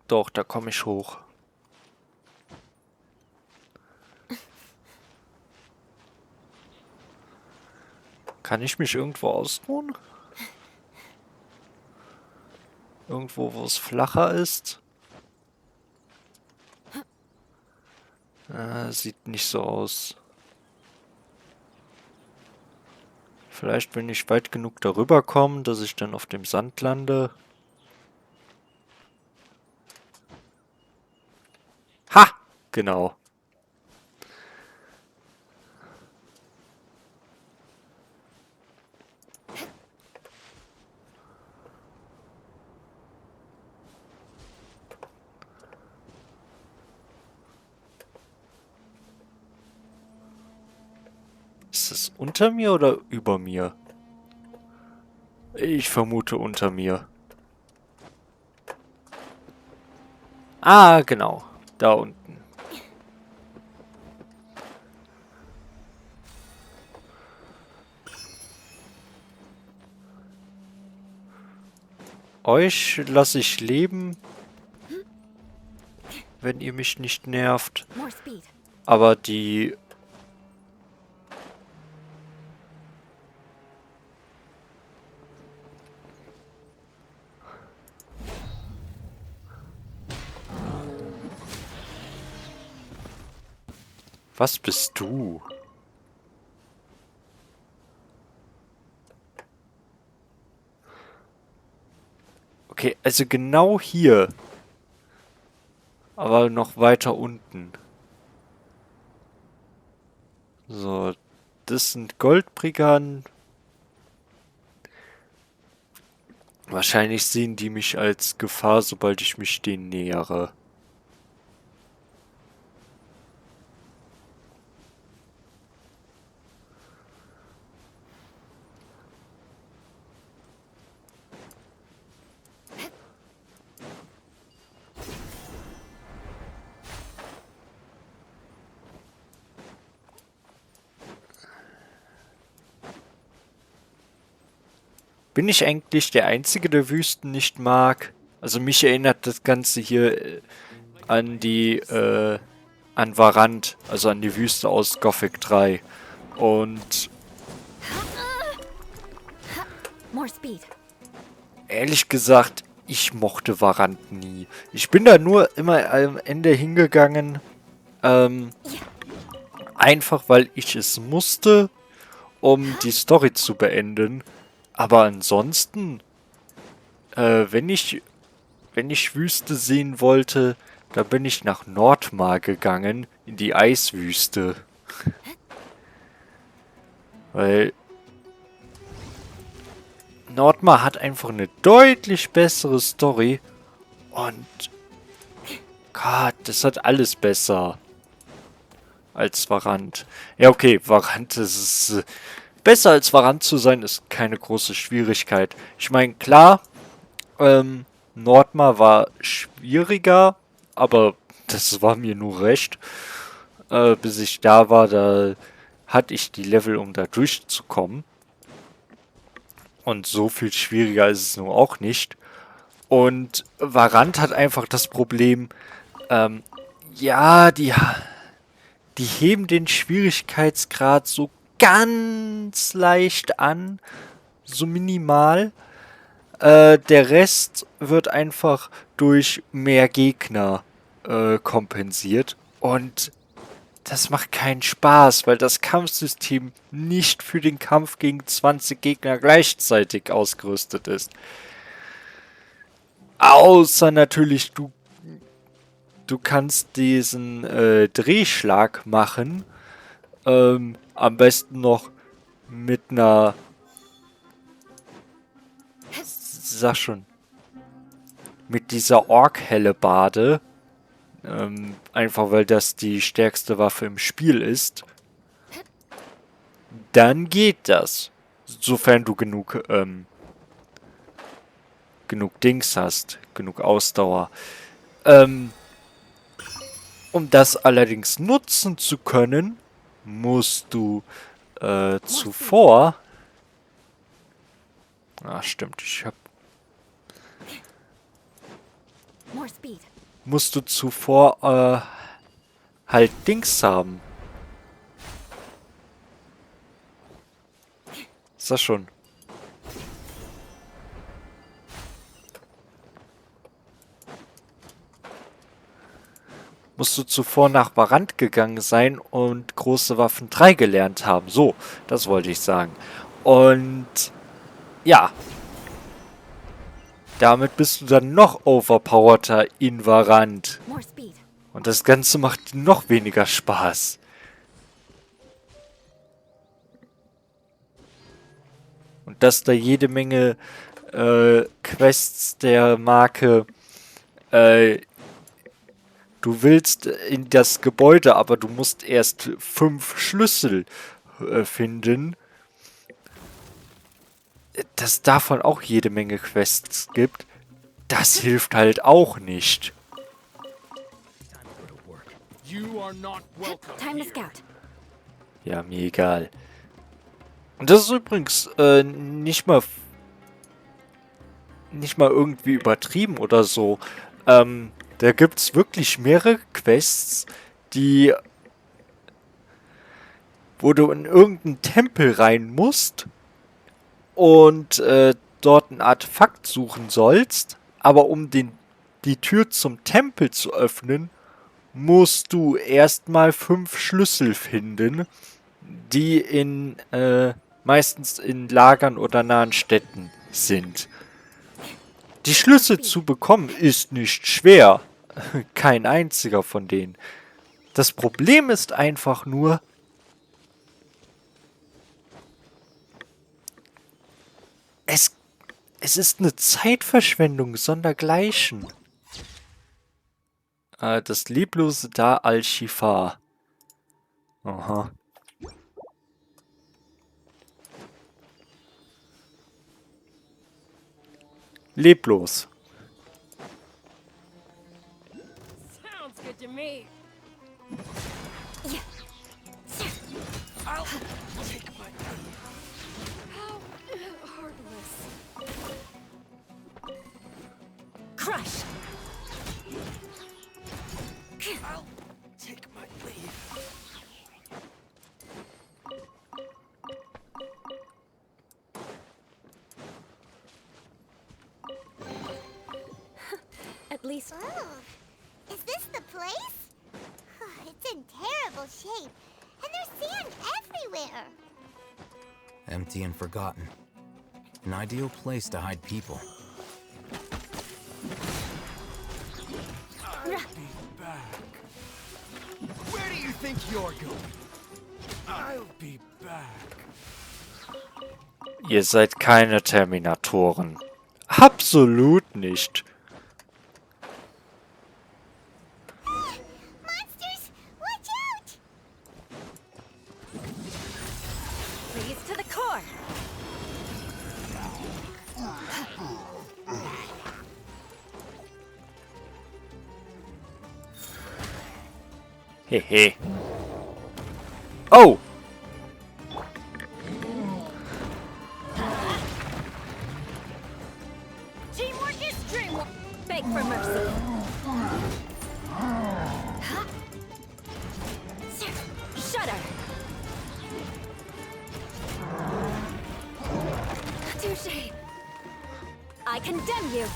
Doch, da komme ich hoch. Kann ich mich irgendwo ausruhen? Irgendwo, wo es flacher ist? Sieht nicht so aus. Vielleicht, wenn ich weit genug darüber komme, dass ich dann auf dem Sand lande. Ha! Genau. Ist es unter mir oder über mir? Ich vermute unter mir. Ah, genau. Da unten. Euch lasse ich leben, wenn ihr mich nicht nervt. More speed. Aber die... Was bist du? Okay, also genau hier. Aber noch weiter unten. So, das sind Goldbriganten. Wahrscheinlich sehen die mich als Gefahr, sobald ich mich denen nähere. Bin ich eigentlich der Einzige, der Wüsten nicht mag? Also mich erinnert das Ganze hier an an Varant, also an die Wüste aus Gothic 3. Und More speed. ehrlich gesagt, ich mochte Varant nie. Ich bin da nur immer am Ende hingegangen, einfach weil ich es musste, um die Story zu beenden. Aber ansonsten, wenn ich Wüste sehen wollte, da bin ich nach Nordmar gegangen, in die Eiswüste. Weil Nordmar hat einfach eine deutlich bessere Story. Und Gott, das hat alles besser als Varant. Ja, okay, Varant ist besser als Varant zu sein, ist keine große Schwierigkeit. Ich meine, klar, Nordmar war schwieriger, aber das war mir nur recht. Bis ich da war, da hatte ich die Level, um da durchzukommen. Und so viel schwieriger ist es nun auch nicht. Und Varant hat einfach das Problem, ja, die heben den Schwierigkeitsgrad so ganz leicht an, so minimal. Der Rest wird einfach durch mehr Gegner kompensiert. Und das macht keinen Spaß, weil das Kampfsystem nicht für den Kampf gegen 20 Gegner gleichzeitig ausgerüstet ist. Außer natürlich, du kannst diesen Drehschlag machen. Am besten noch mit einer... Sag schon. Mit dieser Ork-Hellebade. Einfach weil das die stärkste Waffe im Spiel ist. Dann geht das. Sofern du genug Dings hast. Genug Ausdauer. Um das allerdings nutzen zu können, musst du zuvor... Ah, stimmt. More speed. Musst du zuvor halt Dings haben. Ist das schon? Musst du zuvor nach Varant gegangen sein und große Waffen 3 gelernt haben. So, das wollte ich sagen. Und ja. Damit bist du dann noch overpowerter in Varant. More speed. Und das Ganze macht noch weniger Spaß. Und dass da jede Menge Quests der Marke du willst in das Gebäude, aber du musst erst 5 Schlüssel finden. Dass davon auch jede Menge Quests gibt, das hilft halt auch nicht. Time to scout. Ja, mir egal. Und das ist übrigens nicht mal irgendwie übertrieben oder so. Da gibt's wirklich mehrere Quests, wo du in irgendeinen Tempel rein musst und dort ein Artefakt suchen sollst, aber um die Tür zum Tempel zu öffnen, musst du erstmal 5 Schlüssel finden, die meistens in Lagern oder nahen Städten sind. Die Schlüssel zu bekommen ist nicht schwer. Kein einziger von denen. Das Problem ist einfach nur, es ist eine Zeitverschwendung sondergleichen. Das leblose Dar al-Shifa. Aha. Leblos. Sounds good to me. How heartless. Crush! I'll take my leave. At least Oh, is this the place? It's in terrible shape, and there's sand everywhere. Empty and forgotten. An ideal place to hide people. I'll be back. Where do you think you're going? I'll be back. Ihr seid keine Terminatoren. Absolut nicht. Monsters, watch out! Freeze to the core! Hehe. Oh! Teamwork is dreamwork! Beg for mercy! Shudder! Touché! I condemn you!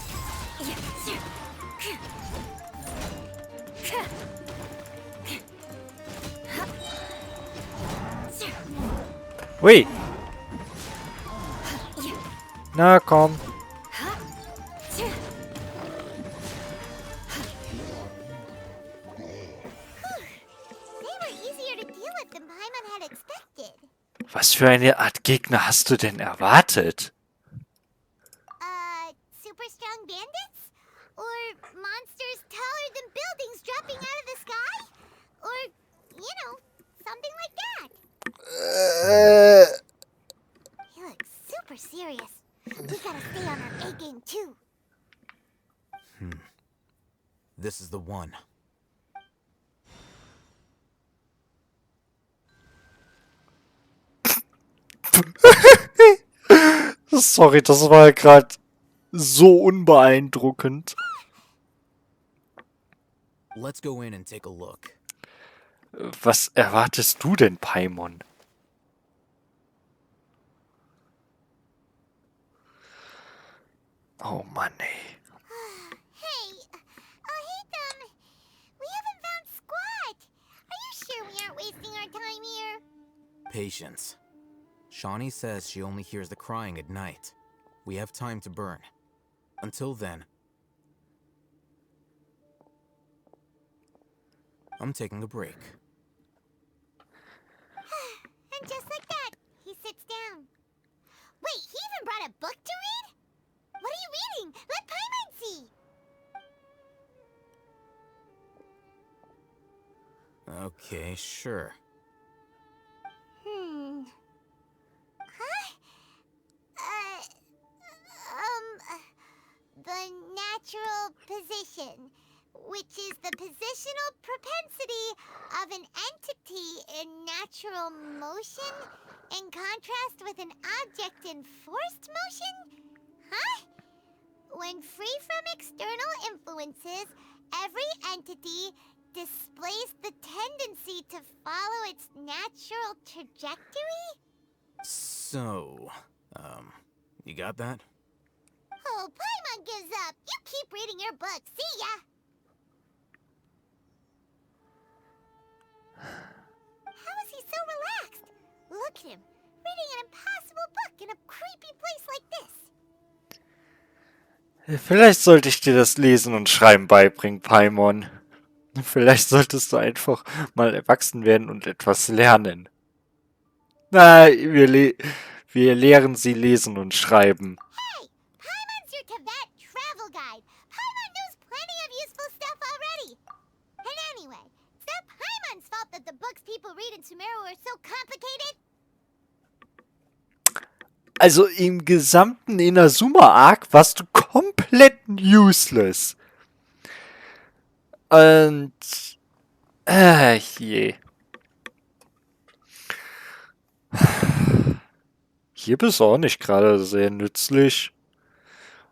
Hui! Na komm. They were easier to deal with than Paimon had expected. Was für eine Art Gegner hast du denn erwartet? Super strong bandits? Or monsters taller than buildings dropping out of the sky? Or, you know, something like that. He looks super serious. We gotta stay on our A game too. This is the one. Sorry, das war gerade so unbeeindruckend. Let's go in and take a look. Was erwartest du denn, Paimon? Oh Mann, ey. Hey, we haven't found squat. Are you sure we aren't wasting our time here? Patience. Shawnee says she only hears the crying at night. We have time to burn. Until then, I'm taking a break. And just like that, he sits down. Wait, he even brought a book to read? What are you reading? Let Paimon see. Okay, sure. Huh? The natural position, which is the positional propensity of an entity in natural motion in contrast with an object in forced motion? Huh? When free from external influences, every entity displays the tendency to follow its natural trajectory? So, you got that? Oh, Paimon gives up. You keep reading your book. See ya. How is he so relaxed? Look at him, reading an impossible book in a creepy place like this. Vielleicht sollte ich dir das Lesen und Schreiben beibringen, Paimon. Vielleicht solltest du einfach mal erwachsen werden und etwas lernen. Na, wir lehren sie lesen und schreiben. Hey, Paimon's your Tibet travel guide. Paimon knows plenty of useful stuff already. And anyway, it's not Paimon's fault that the books people read in Sumeru are so complicated. Also im gesamten Inazuma-Arc warst du komplett useless. Und... je. Hier bist du auch nicht gerade sehr nützlich.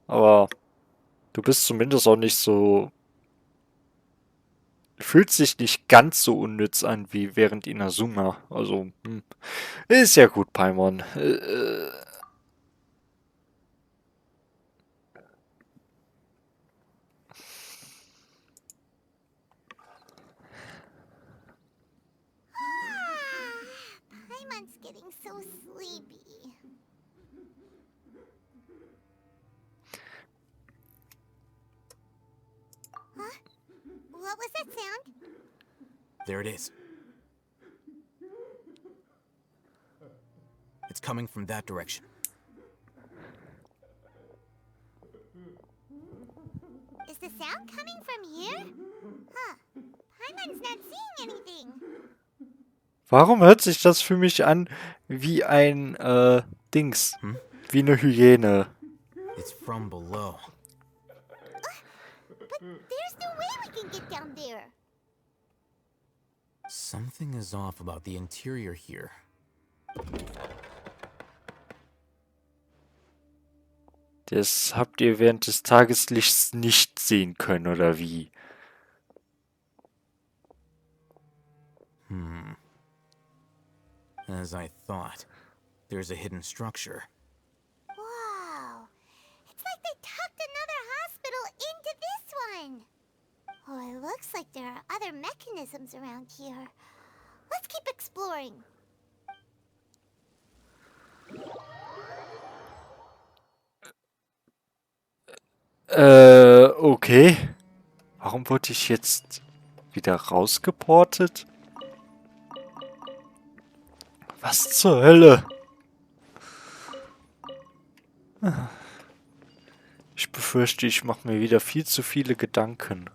Aber Du bist zumindest auch nicht so... Fühlt sich nicht ganz so unnütz an wie während Inazuma. Also, ist ja gut, Paimon. Paimon's getting so sleepy. Huh? What was that sound? There it is. It's coming from that direction. Is the sound coming from here? Huh. Paimon's not seeing anything. Warum hört sich das für mich an wie ein, Dings? Wie eine Hyäne. It's from below. But there's no way we can get down there. Something is off about the interior here. Das habt ihr während des Tageslichts nicht sehen können, oder wie? As I thought, there's a hidden structure. Wow. It's like they tucked another hospital into this one. Oh, it looks like there are other mechanisms around here. Let's keep exploring. Okay. Warum wurde ich jetzt wieder rausgeportet? Was zur Hölle? Ich befürchte, ich mache mir wieder viel zu viele Gedanken.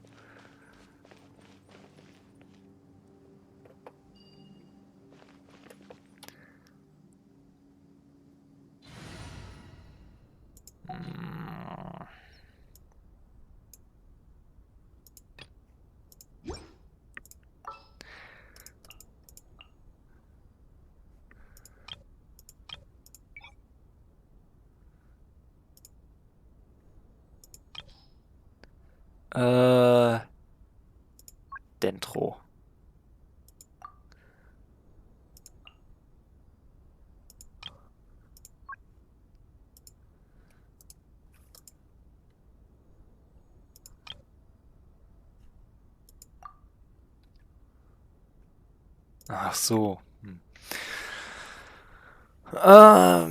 Dentro. Ach so. Was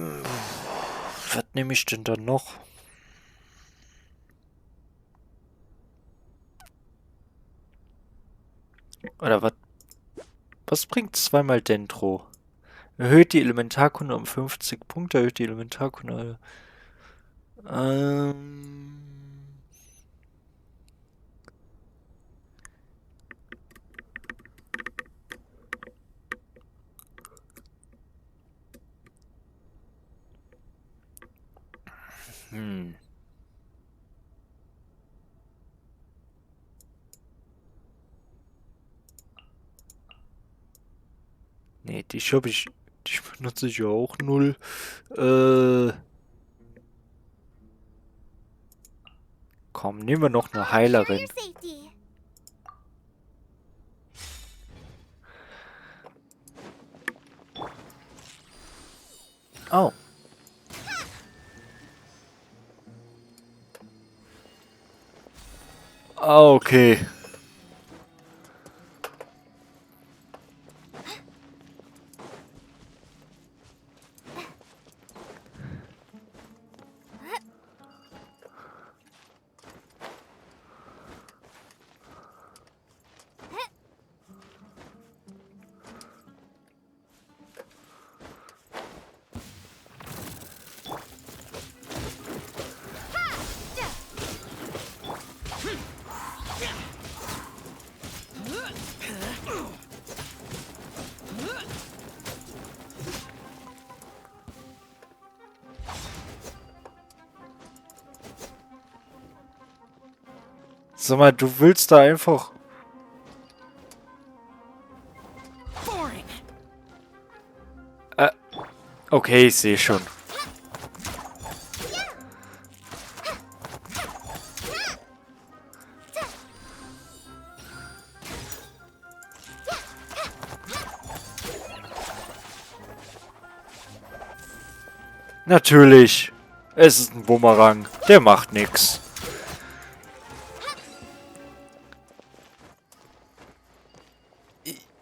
nehme ich denn dann noch? Oder was? Was bringt zweimal Dentro? Erhöht die Elementarkunde um 50 Punkte, erhöht die Elementarkunde. Nee, die benutze ich ja auch null. Komm, nehmen wir noch eine Heilerin. Your safety. Oh. Okay. Sag mal, du willst da einfach... Okay, ich sehe schon. Natürlich. Es ist ein Bumerang. Der macht nix.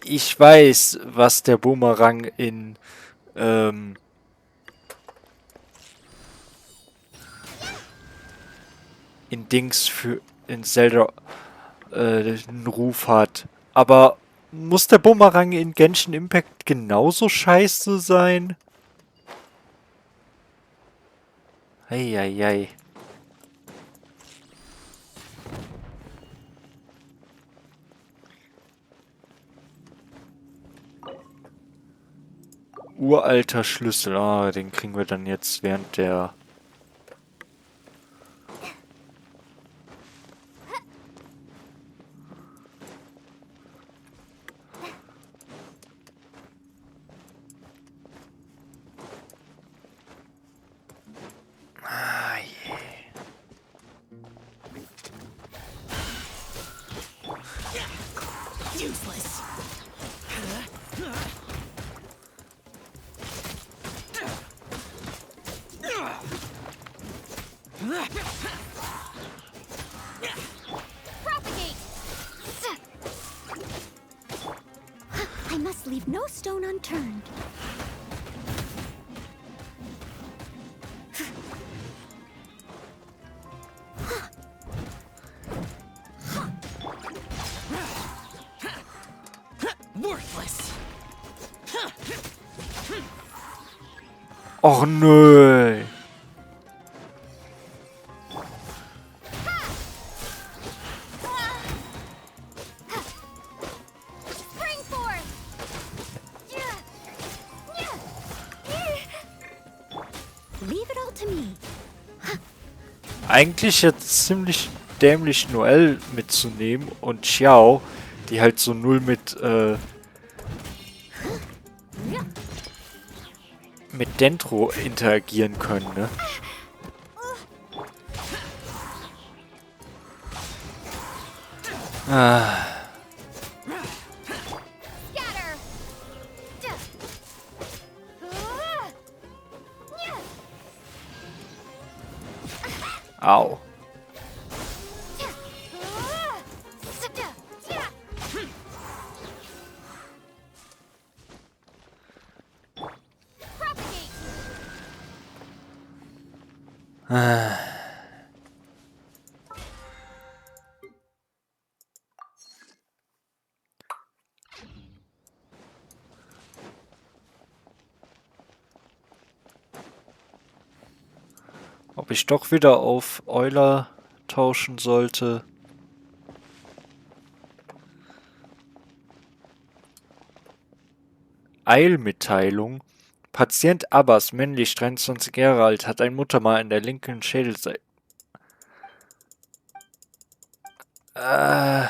Ich weiß, was der Bumerang in Dings für in Zelda einen Ruf hat. Aber muss der Bumerang in Genshin Impact genauso scheiße sein? Eieiei. Uralter Schlüssel. Ah, den kriegen wir dann jetzt während der... Ah, je. Useless. Propagate! I must leave no stone unturned. Worthless. Och nö. Spring forth! Leave it all to me. Eigentlich jetzt ziemlich dämlich Noelle mitzunehmen und Xiao, die halt so null mit Dendro interagieren können, ne? Ah, Scatter! au. Propagate! Ob ich doch wieder auf Euler tauschen sollte? Eilmitteilung. Patient Abbas, männlich, 23 Jahre alt, hat ein Muttermal an der linken Schädelseite. An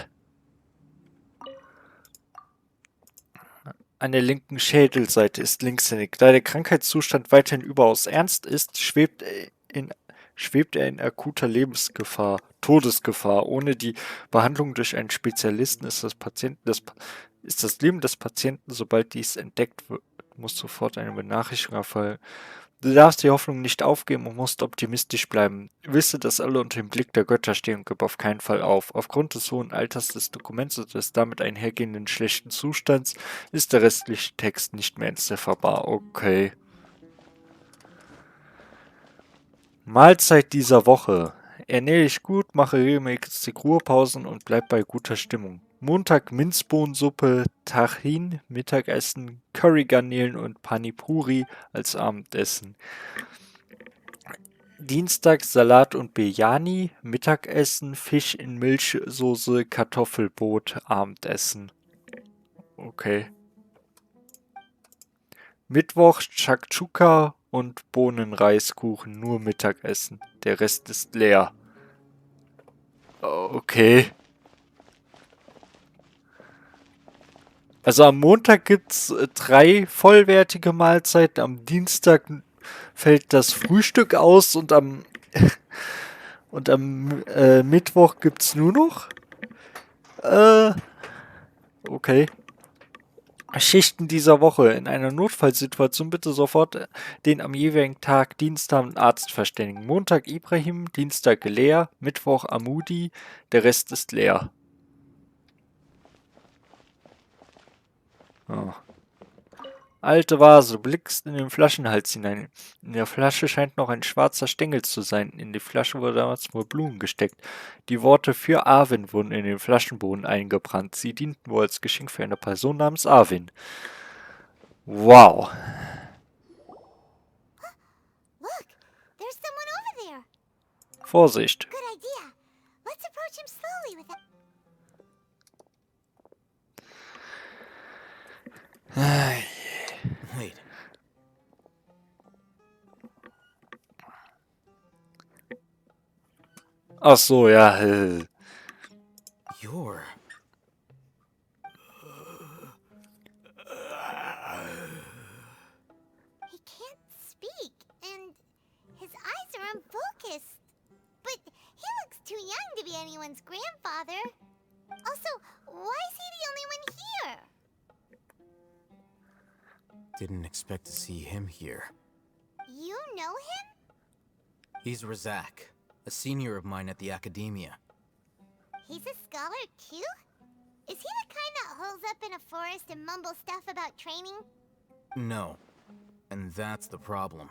der linken Schädelseite ist linkshändig. Da der Krankheitszustand weiterhin überaus ernst ist, schwebt er in akuter Lebensgefahr, Todesgefahr. Ohne die Behandlung durch einen Spezialisten ist das Leben des Patienten, sobald dies entdeckt wird, muss sofort eine Benachrichtigung erfolgen. Du darfst die Hoffnung nicht aufgeben und musst optimistisch bleiben. Wisse, dass alle unter dem Blick der Götter stehen und gib auf keinen Fall auf. Aufgrund des hohen Alters des Dokuments und des damit einhergehenden schlechten Zustands ist der restliche Text nicht mehr entzifferbar. Okay. Mahlzeit dieser Woche. Ernähre dich gut, mache regelmäßig Ruhepausen und bleib bei guter Stimmung. Montag Minzbohnensuppe, Tahin, Mittagessen, Currygarnelen und Panipuri als Abendessen. Dienstag Salat und Biryani, Mittagessen, Fisch in Milchsoße, Kartoffelbrot, Abendessen. Okay. Mittwoch Shakshuka und Bohnenreiskuchen, nur Mittagessen. Der Rest ist leer. Okay. Also am Montag gibt's 3 vollwertige Mahlzeiten, am Dienstag fällt das Frühstück aus und am Mittwoch gibt's nur noch. Okay. Schichten dieser Woche. In einer Notfallsituation bitte sofort den am jeweiligen Tag diensthabenden Arzt verständigen. Montag Ibrahim, Dienstag Lea, Mittwoch Amudi, der Rest ist leer. Oh. Alte Vase, du blickst in den Flaschenhals hinein. In der Flasche scheint noch ein schwarzer Stängel zu sein. In die Flasche wurde damals wohl Blumen gesteckt. Die Worte für Arwen wurden in den Flaschenboden eingebrannt. Sie dienten wohl als Geschenk für eine Person namens Arwen. Wow. Look, there's someone over there. Vorsicht. Good idea. Let's approach him slowly with that. Wait. Ach so, ja. You're... He can't speak, and his eyes are unfocused. But he looks too young to be anyone's grandfather. Also, why is he the only one here? Didn't expect to see him here. You know him? He's Razak, a senior of mine at the Academia. He's a scholar too? Is he the kind that holes up in a forest and mumbles stuff about training? No. And that's the problem.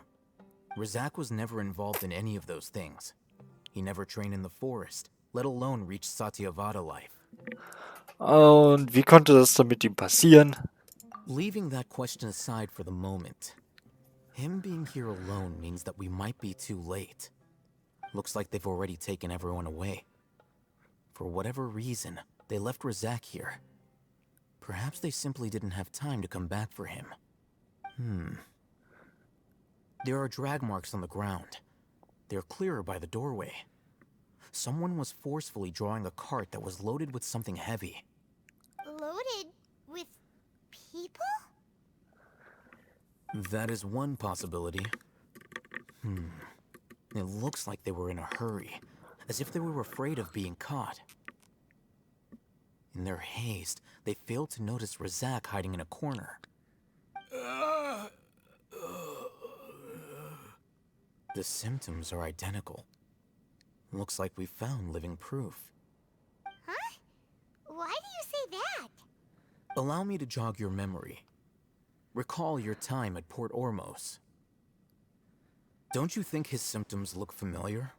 Razak was never involved in any of those things. He never trained in the forest, let alone reach Satyavada life. Und wie konnte das dann mit ihm passieren? Leaving that question aside for the moment, him being here alone means that we might be too late. Looks like they've already taken everyone away. For whatever reason, they left Razak here. Perhaps they simply didn't have time to come back for him. There are drag marks on the ground. They're clearer by the doorway. Someone was forcefully drawing a cart that was loaded with something heavy. Loaded with people? That is one possibility. It looks like they were in a hurry, as if they were afraid of being caught. In their haste, they failed to notice Razak hiding in a corner. The symptoms are identical. Looks like we found living proof. Huh? Why do you say that? Allow me to jog your memory. Recall your time at Port Ormos. Don't you think his symptoms look familiar?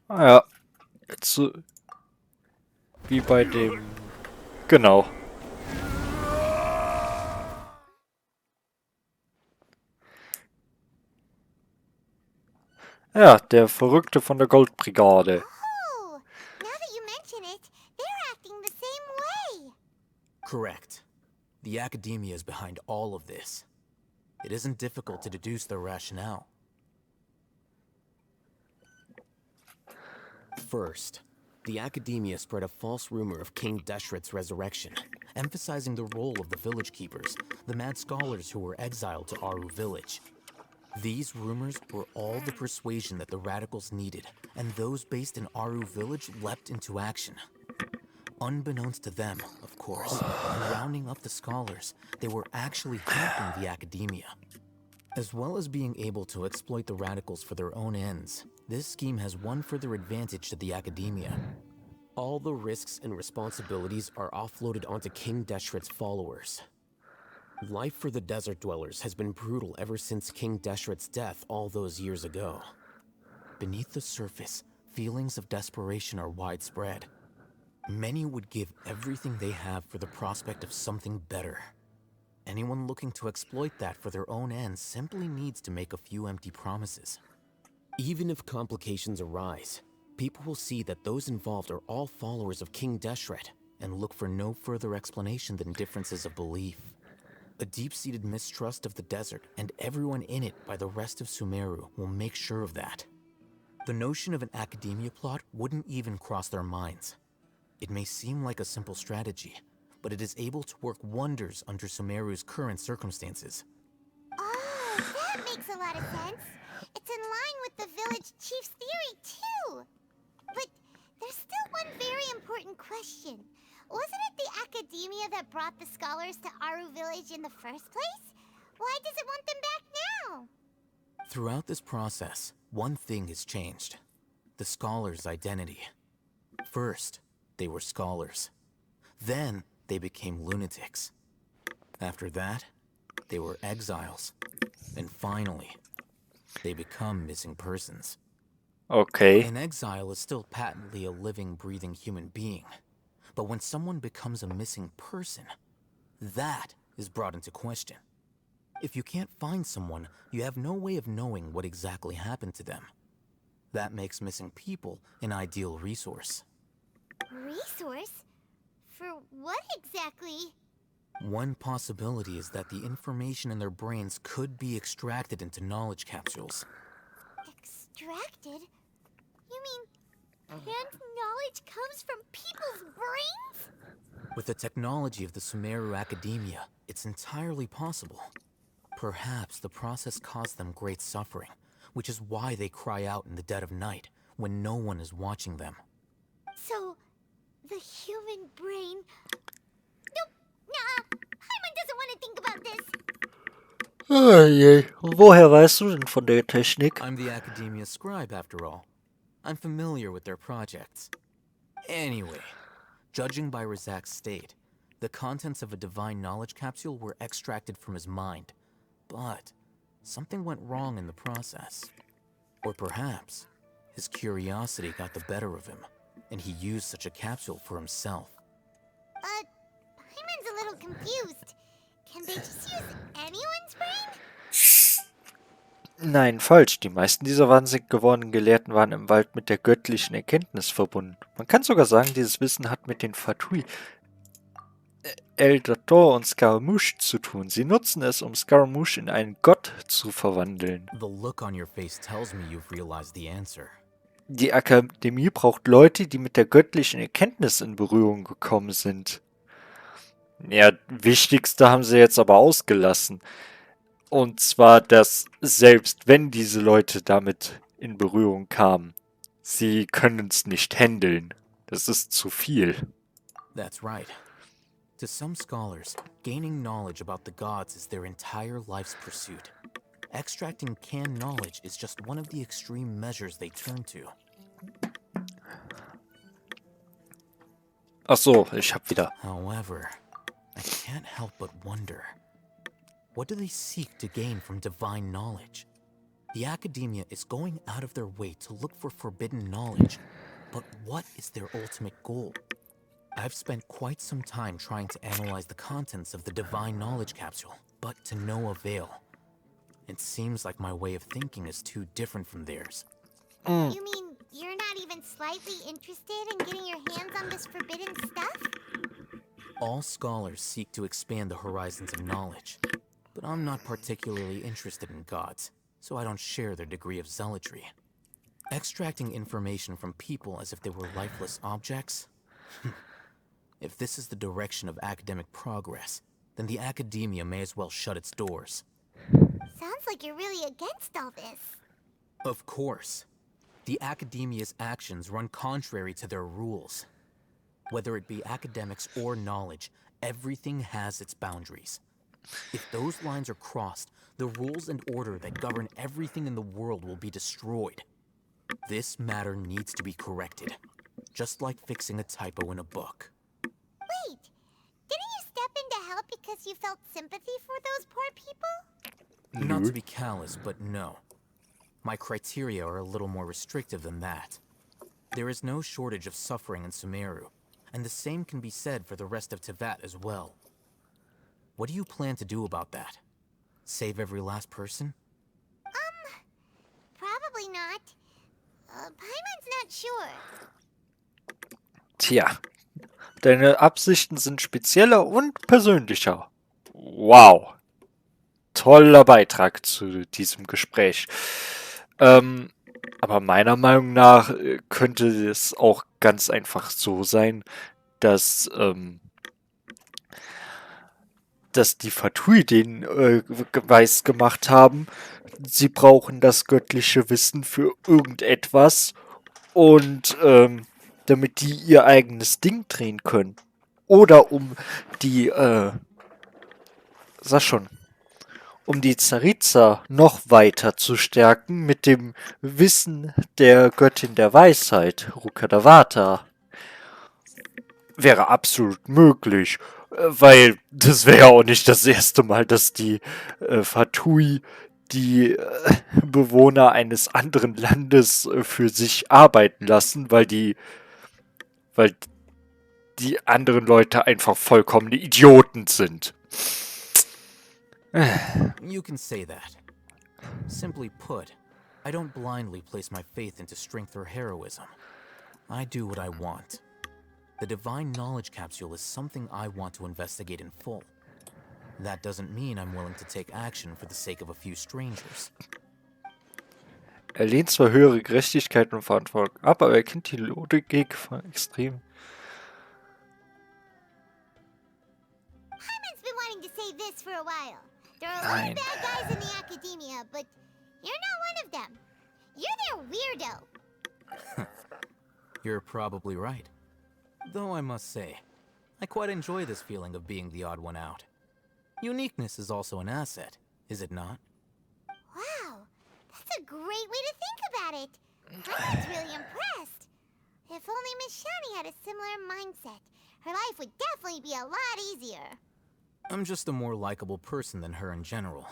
Ah ja, jetzt wie bei dem... Genau. Ja, der Verrückte von der Goldbrigade. Oh, now that you mention it, they're acting the same way. Correct. The Academia is behind all of this. It isn't difficult to deduce their rationale. First, the Academia spread a false rumor of King Deshret's resurrection, Emphasizing the role of the village keepers, the mad scholars who were exiled to Aru village. These rumors were all the persuasion that the radicals needed, and those based in Aru village leapt into action. Unbeknownst to them, of course, in rounding up the scholars, they were actually helping the Academia. As well as being able to exploit the radicals for their own ends, this scheme has one further advantage to the Academia. all the risks and responsibilities are offloaded onto King Deshret's followers. Life for the desert dwellers has been brutal ever since King Deshret's death all those years ago. Beneath the surface, feelings of desperation are widespread. Many would give everything they have for the prospect of something better. Anyone looking to exploit that for their own ends simply needs to make a few empty promises. Even if complications arise, people will see that those involved are all followers of King Deshret, And look for no further explanation than differences of belief. A deep-seated mistrust of the desert and everyone in it by the rest of Sumeru will make sure of that. The notion of an academia plot wouldn't even cross their minds. It may seem like a simple strategy, but it is able to work wonders under Sumeru's current circumstances. Oh, that makes a lot of sense. It's in line with the village chief's theory, too. But there's still one very important question. wasn't it the academia that brought the scholars to Aru Village in the first place? Why does it want them back now? Throughout this process, one thing has changed. The scholars' identity. First, they were scholars. Then, they became lunatics. After that, they were exiles. And finally, they become missing persons. Okay. An exile is still patently a living, breathing human being. But when someone becomes a missing person, that is brought into question. If you can't find someone, you have no way of knowing what exactly happened to them. That makes missing people an ideal resource. Resource? For what exactly? One possibility is that the information in their brains could be extracted into knowledge capsules. Extracted? You mean, and knowledge comes from people's brains? With the technology of the Sumeru Academia, it's entirely possible. Perhaps the process caused them great suffering, which is why they cry out in the dead of night, when no one is watching them. So, the human brain... Nope, nah, Hyman doesn't want to think about this. Oh je. Und woher weißt du denn von der Technik? I'm the Academia scribe, after all. I'm familiar with their projects. Anyway, judging by Razak's state, the contents of a divine knowledge capsule were extracted from his mind. But something went wrong in the process. Or perhaps his curiosity got the better of him, and he used such a capsule for himself. But Hyman's a little confused. Can they just use anyone's brain? Nein, falsch. Die meisten dieser wahnsinnig gewordenen Gelehrten waren im Wald mit der göttlichen Erkenntnis verbunden. Man kann sogar sagen, dieses Wissen hat mit den Fatui, Eldator und Scaramouche zu tun. Sie nutzen es, um Scaramouche in einen Gott zu verwandeln. The look on your face tells me you've realized the answer. Die Akademie braucht Leute, die mit der göttlichen Erkenntnis in Berührung gekommen sind. Ja, Wichtigste haben sie jetzt aber ausgelassen. Und zwar, dass selbst wenn diese Leute damit in Berührung kamen, sie können es nicht handeln. Das ist zu viel. That's right. To some scholars, gaining knowledge about the gods is their entire life's pursuit. Extracting canned knowledge is just one of the extreme measures they turn to. Ach so, ich hab wieder. However, I can't help but wonder, what do they seek to gain from divine knowledge? The Academia is going out of their way to look for forbidden knowledge, but what is their ultimate goal? I've spent quite some time trying to analyze the contents of the divine knowledge capsule, but to no avail. It seems like my way of thinking is too different from theirs. You mean you're not even slightly interested in getting your hands on this forbidden stuff? All scholars seek to expand the horizons of knowledge, but I'm not particularly interested in gods, so I don't share their degree of zealotry. Extracting information from people as if they were lifeless objects? If this is the direction of academic progress, then the Academia may as well shut its doors. Sounds like you're really against all this. Of course. The Academia's actions run contrary to their rules. Whether it be academics or knowledge, everything has its boundaries. If those lines are crossed, the rules and order that govern everything in the world will be destroyed. This matter needs to be corrected, just like fixing a typo in a book. Wait, didn't you step in to help because you felt sympathy for those poor people? Not to be callous, but no. My criteria are a little more restrictive than that. There is no shortage of suffering in Sumeru, and the same can be said for the rest of Teyvat as well. What do you plan to do about that? Save every last person? Probably not. Paimon's not sure. Tja, deine Absichten sind spezieller und persönlicher. Wow. Toller Beitrag zu diesem Gespräch. Aber meiner Meinung nach könnte es auch ganz einfach so sein, dass die Fatui den weiß gemacht haben, sie brauchen das göttliche Wissen für irgendetwas und damit die ihr eigenes Ding drehen können. Oder um die, sag schon, um die Zaritza noch weiter zu stärken mit dem Wissen der Göttin der Weisheit, Rukkhadavata. Wäre absolut möglich, weil das wäre ja auch nicht das erste Mal, dass die Fatui die Bewohner eines anderen Landes für sich arbeiten lassen, weil die anderen Leute einfach vollkommene Idioten sind. You can say that. Simply put, I don't blindly place my faith into strength or heroism. I do what I want. The Divine Knowledge Capsule is something I want to investigate in full. That doesn't mean I'm willing to take action for the sake of a few strangers. Er lehnt zwar höhere Gerechtigkeit und Verantwortung ab, aber er kennt die Logik von extrem. Hyman's been wanting to say this for a while. There are a lot of bad guys in the academia, but you're not one of them. You're their weirdo. You're probably right. Though I must say, I quite enjoy this feeling of being the odd one out. Uniqueness is also an asset, is it not? Wow, that's a great way to think about it. Hyman's really impressed. If only Miss Shani had a similar mindset, her life would definitely be a lot easier. I'm just a more likable person than her in general.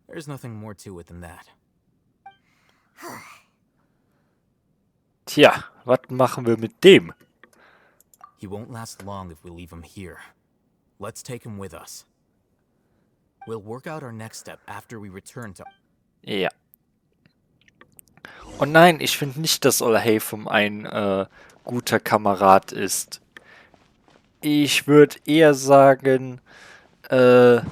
There's nothing more to it than that. Tja, was machen wir mit dem? He won't last long if we leave him here. Let's take him with us. We'll work out our next step after we return to... Ja. Und nein, ich finde nicht, dass Olahayfum ein guter Kamerad ist. Ich würde eher sagen, er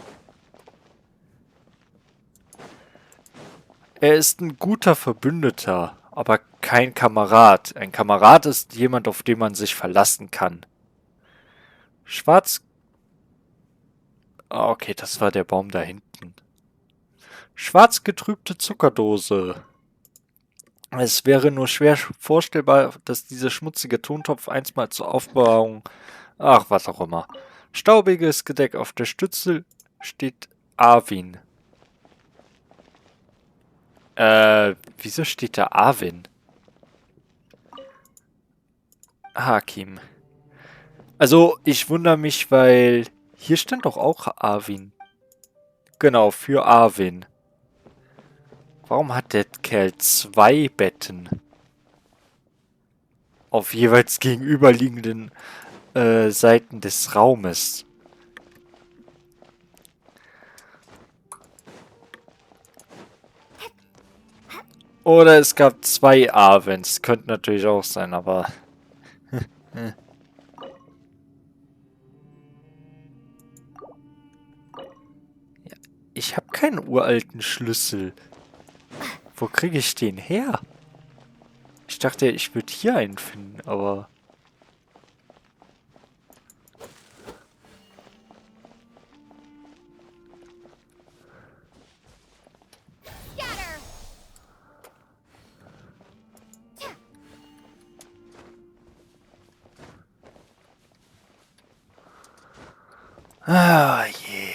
ist ein guter Verbündeter, aber kein Kamerad. Ein Kamerad ist jemand, auf den man sich verlassen kann. Schwarz... Ah, okay, das war der Baum da hinten. Schwarz getrübte Zuckerdose. Es wäre nur schwer vorstellbar, dass dieser schmutzige Tontopf einstmal zur Aufbewahrung... Ach, was auch immer. Staubiges Gedeck auf der Stütze steht Arvin. Wieso steht da Arvin? Hakim. Also, ich wundere mich, weil hier stand doch auch Arvin. Genau, für Arvin. Warum hat der Kerl 2 Betten? Auf jeweils gegenüberliegenden Seiten des Raumes. Oder es gab 2 Arvens. Könnte natürlich auch sein, aber... Ja, ich habe keinen uralten Schlüssel. Wo kriege ich den her? Ich dachte, ich würde hier einen finden, aber... Ah, je.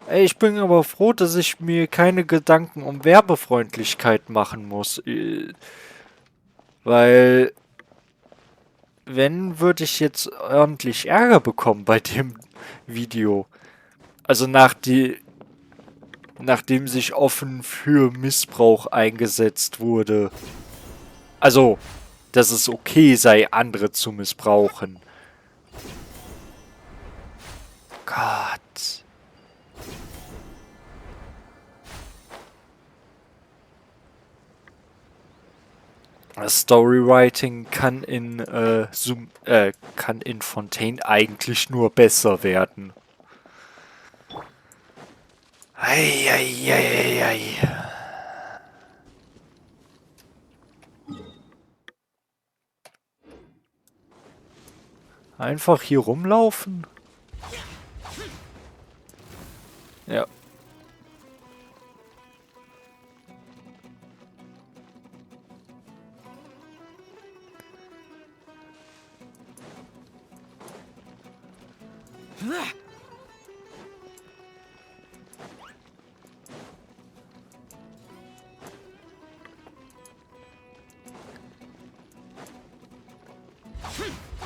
Ey, ich bin aber froh, dass ich mir keine Gedanken um Werbefreundlichkeit machen muss. Weil, wenn, würde ich jetzt ordentlich Ärger bekommen bei dem Video. Also nachdem sich offen für Missbrauch eingesetzt wurde. Also, dass es okay sei, andere zu missbrauchen. Gott. Das Storywriting kann in Fontaine eigentlich nur besser werden. Eieieiei. Einfach hier rumlaufen? Ja.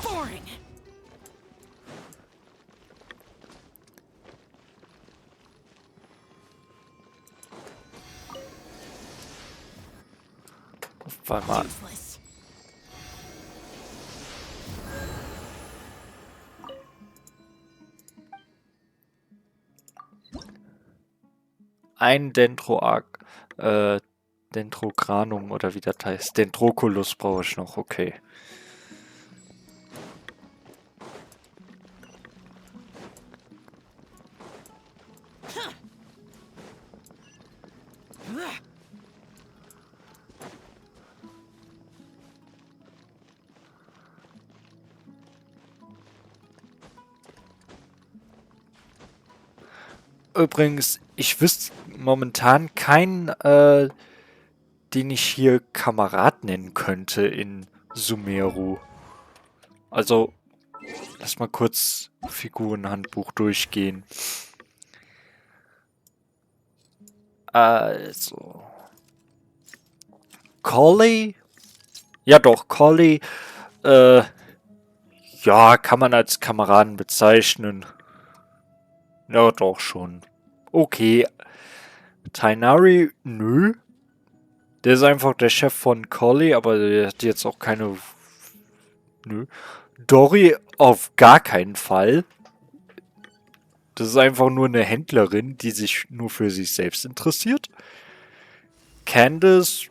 Boring. Warte mal. Useless. Ein Dendrogranum oder wie das heißt. Dendroculus brauche ich noch, okay. Übrigens, ich wüsste momentan keinen, den ich hier Kamerad nennen könnte in Sumeru. Also, lass mal kurz Figurenhandbuch durchgehen. Also. Collie? Ja doch, Collie. Ja, kann man als Kameraden bezeichnen. Ja, doch schon. Okay. Tainari? Nö. Der ist einfach der Chef von Collie, aber der hat jetzt auch keine... Nö. Dory auf gar keinen Fall. Das ist einfach nur eine Händlerin, die sich nur für sich selbst interessiert. Candace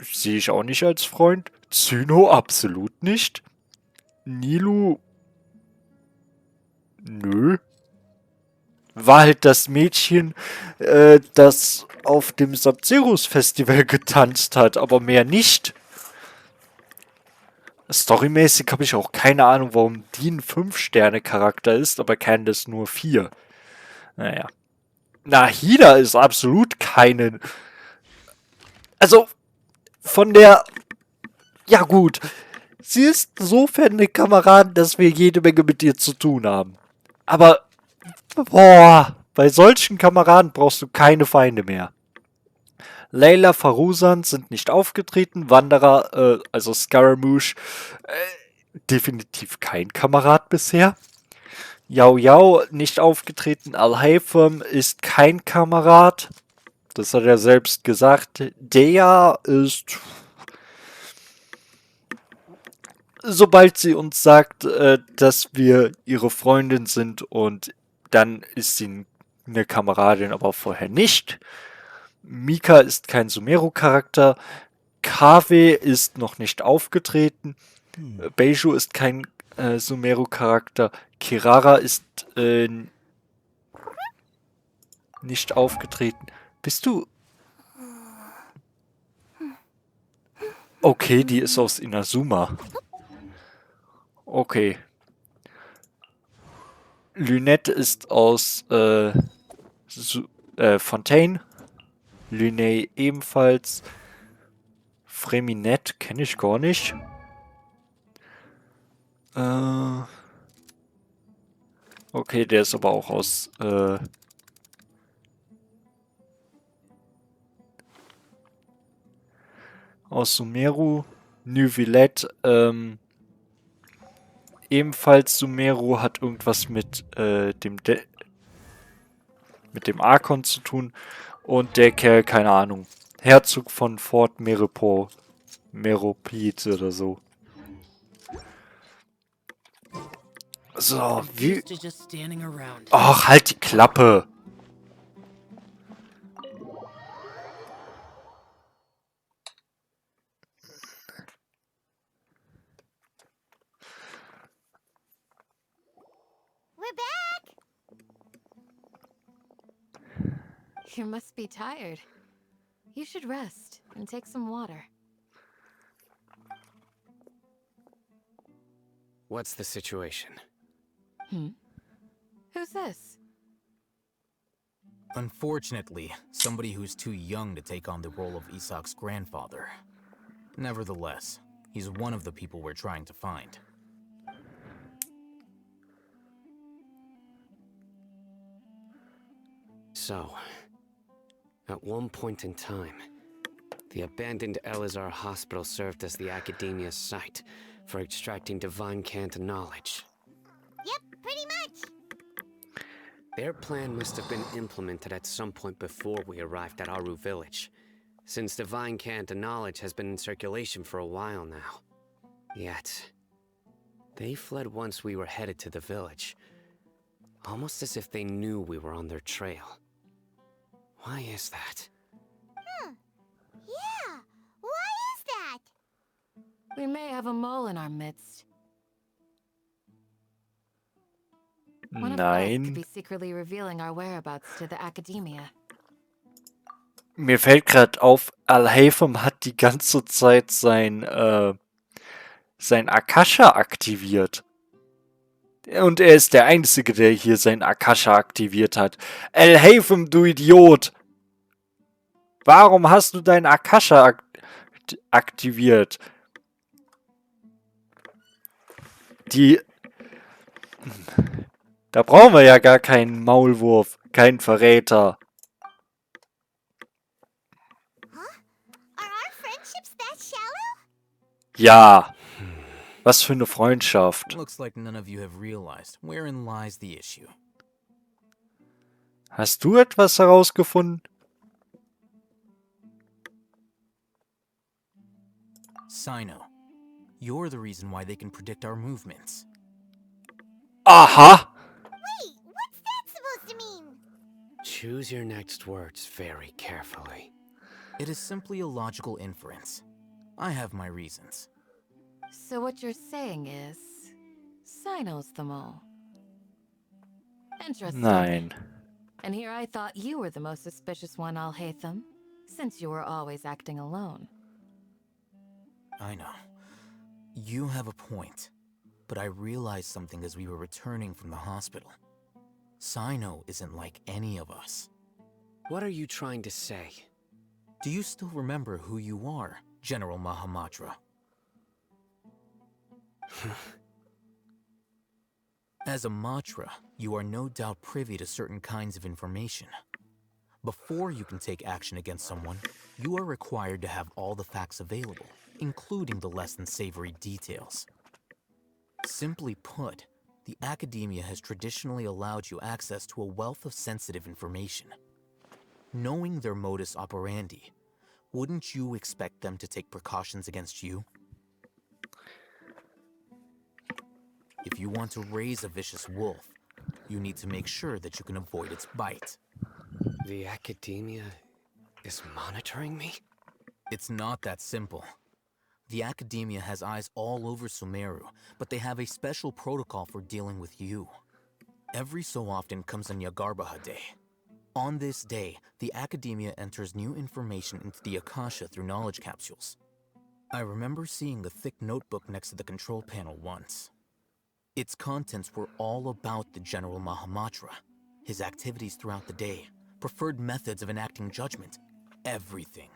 sehe ich auch nicht als Freund. Zyno absolut nicht. Nilu? Nö. War halt das Mädchen, das auf dem Sub-Zeros Festival getanzt hat, aber mehr nicht. Storymäßig habe ich auch keine Ahnung, warum die ein 5-Sterne-Charakter ist, aber Candace nur 4. Naja. Nahida ist absolut keine... Also, von der... Ja gut, sie ist insofern eine Kameradin, dass wir jede Menge mit ihr zu tun haben. Aber, boah, bei solchen Kameraden brauchst du keine Feinde mehr. Layla, Farusan sind nicht aufgetreten. Wanderer, also Scaramouche, definitiv kein Kamerad bisher. Yao Yao nicht aufgetreten. Al-Haytham ist kein Kamerad. Das hat er selbst gesagt. Dea ist... Sobald sie uns sagt, dass wir ihre Freundin sind und dann ist sie eine Kameradin, aber vorher nicht. Mika ist kein Sumeru-Charakter. Kave ist noch nicht aufgetreten. Beiju ist kein Sumeru-Charakter. Kirara ist nicht aufgetreten. Bist du... Okay, die ist aus Inazuma. Okay. Lynette ist aus Fontaine. Lyné ebenfalls. Freminette kenne ich gar nicht. Okay, der ist aber auch aus Sumeru. Nuvillette, ebenfalls Sumeru, hat irgendwas mit dem Archon zu tun. Und der Kerl, keine Ahnung. Herzog von Fort Meropid oder so. So, wie... Ach, halt die Klappe! We're back! You must be tired. You should rest and take some water. What's the situation? Who's this? Unfortunately, somebody who's too young to take on the role of Isak's grandfather. Nevertheless, he's one of the people we're trying to find. so. At one point in time, the abandoned Elazar Hospital served as the Academia's site for extracting divine cant knowledge. Yep, pretty much. Their plan must have been implemented at some point before we arrived at Aru Village, since divine cant knowledge has been in circulation for a while now. Yet, they fled once we were headed to the village, almost as if they knew we were on their trail. Why is that? Yeah, why is that? We may have a mole in our midst. One of us could Nein. be secretly revealing our whereabouts to the Academia. Mir fällt gerade auf, Alhaitham hat die ganze Zeit sein Akasha aktiviert. Und er ist der Einzige, der hier sein Akasha aktiviert hat. Alhaitham, du Idiot! Warum hast du dein Akasha aktiviert? Da brauchen wir ja gar keinen Maulwurf, keinen Verräter. Are our friendships that shallow? Ja. Was für eine Freundschaft. Looks like none of you have realized wherein lies the issue. Hast du etwas herausgefunden? Sino, you're the reason why they can predict our movements. Aha! Wait, what's that supposed to mean? Choose your next words very carefully. It is simply a logical inference. I have my reasons. So what you're saying is, Sino's the mole. Interesting. Nein. And here I thought you were the most suspicious one, Alhaitham, since you were always acting alone. I know. You have a point. But I realized something as we were returning from the hospital. Sino isn't like any of us. What are you trying to say? Do you still remember who you are, General Mahamatra? As a Matra, you are no doubt privy to certain kinds of information. Before you can take action against someone, you are required to have all the facts available, including the less than savory details. Simply put, the Academia has traditionally allowed you access to a wealth of sensitive information. Knowing their modus operandi, wouldn't you expect them to take precautions against you? If you want to raise a vicious wolf, you need to make sure that you can avoid its bite. The Academia is monitoring me? It's not that simple. The Academia has eyes all over Sumeru, but they have a special protocol for dealing with you. Every so often comes a Nyagarbaha Day. On this day, the Academia enters new information into the Akasha through knowledge capsules. I remember seeing a thick notebook next to the control panel once. Its contents were all about the General Mahamatra, his activities throughout the day, preferred methods of enacting judgment, everything.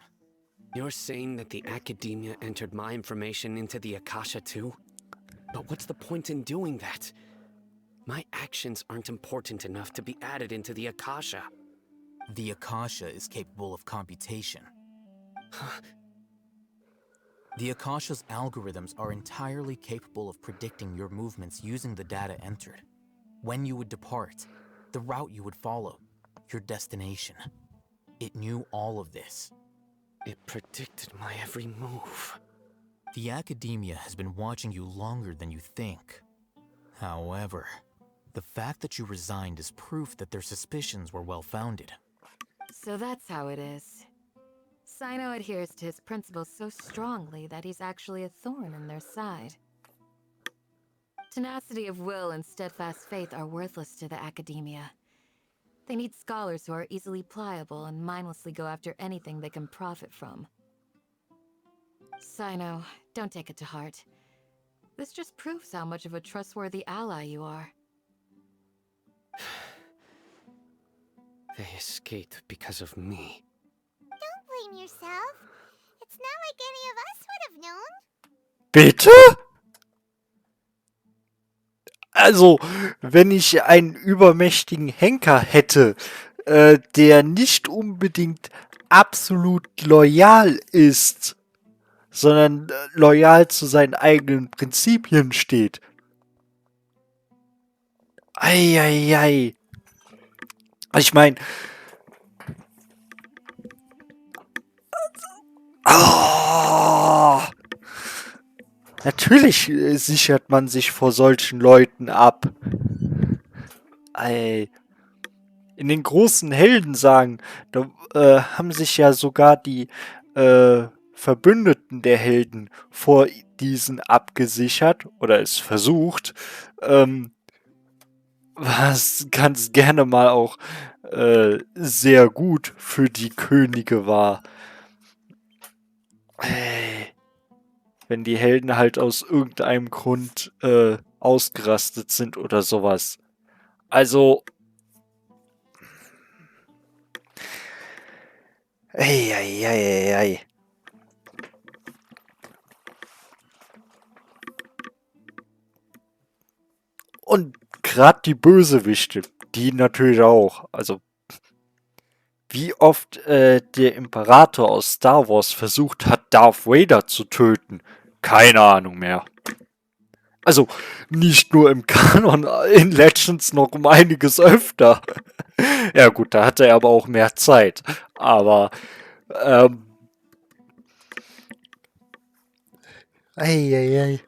You're saying that the Academia entered my information into the Akasha too? But what's the point in doing that? My actions aren't important enough to be added into the Akasha. The Akasha is capable of computation. The Akasha's algorithms are entirely capable of predicting your movements using the data entered. When you would depart, the route you would follow, your destination. It knew all of this. It predicted my every move. The Academia has been watching you longer than you think. However, the fact that you resigned is proof that their suspicions were well-founded. So that's how it is. Sino adheres to his principles so strongly that he's actually a thorn in their side. Tenacity of will and steadfast faith are worthless to the Academia. They need scholars who are easily pliable and mindlessly go after anything they can profit from. Sino, don't take it to heart. This just proves how much of a trustworthy ally you are. They escaped because of me. Don't blame yourself. It's not like any of us would have known. Bitte? Also, wenn ich einen übermächtigen Henker hätte, der nicht unbedingt absolut loyal ist, sondern loyal zu seinen eigenen Prinzipien steht. Eieiei. Ich meine, natürlich sichert man sich vor solchen Leuten ab. Ei. In den großen Heldensagen, da haben sich ja sogar die Verbündeten der Helden vor diesen abgesichert oder es versucht, was ganz gerne mal auch sehr gut für die Könige war. Wenn die Helden halt aus irgendeinem Grund ausgerastet sind oder sowas. Also, ei. Und gerade die Bösewichte, die natürlich auch. Also, wie oft der Imperator aus Star Wars versucht hat, Darth Vader zu töten, keine Ahnung mehr. Also, nicht nur im Kanon, in Legends noch um einiges öfter. Ja gut, da hatte er aber auch mehr Zeit. Aber, ei.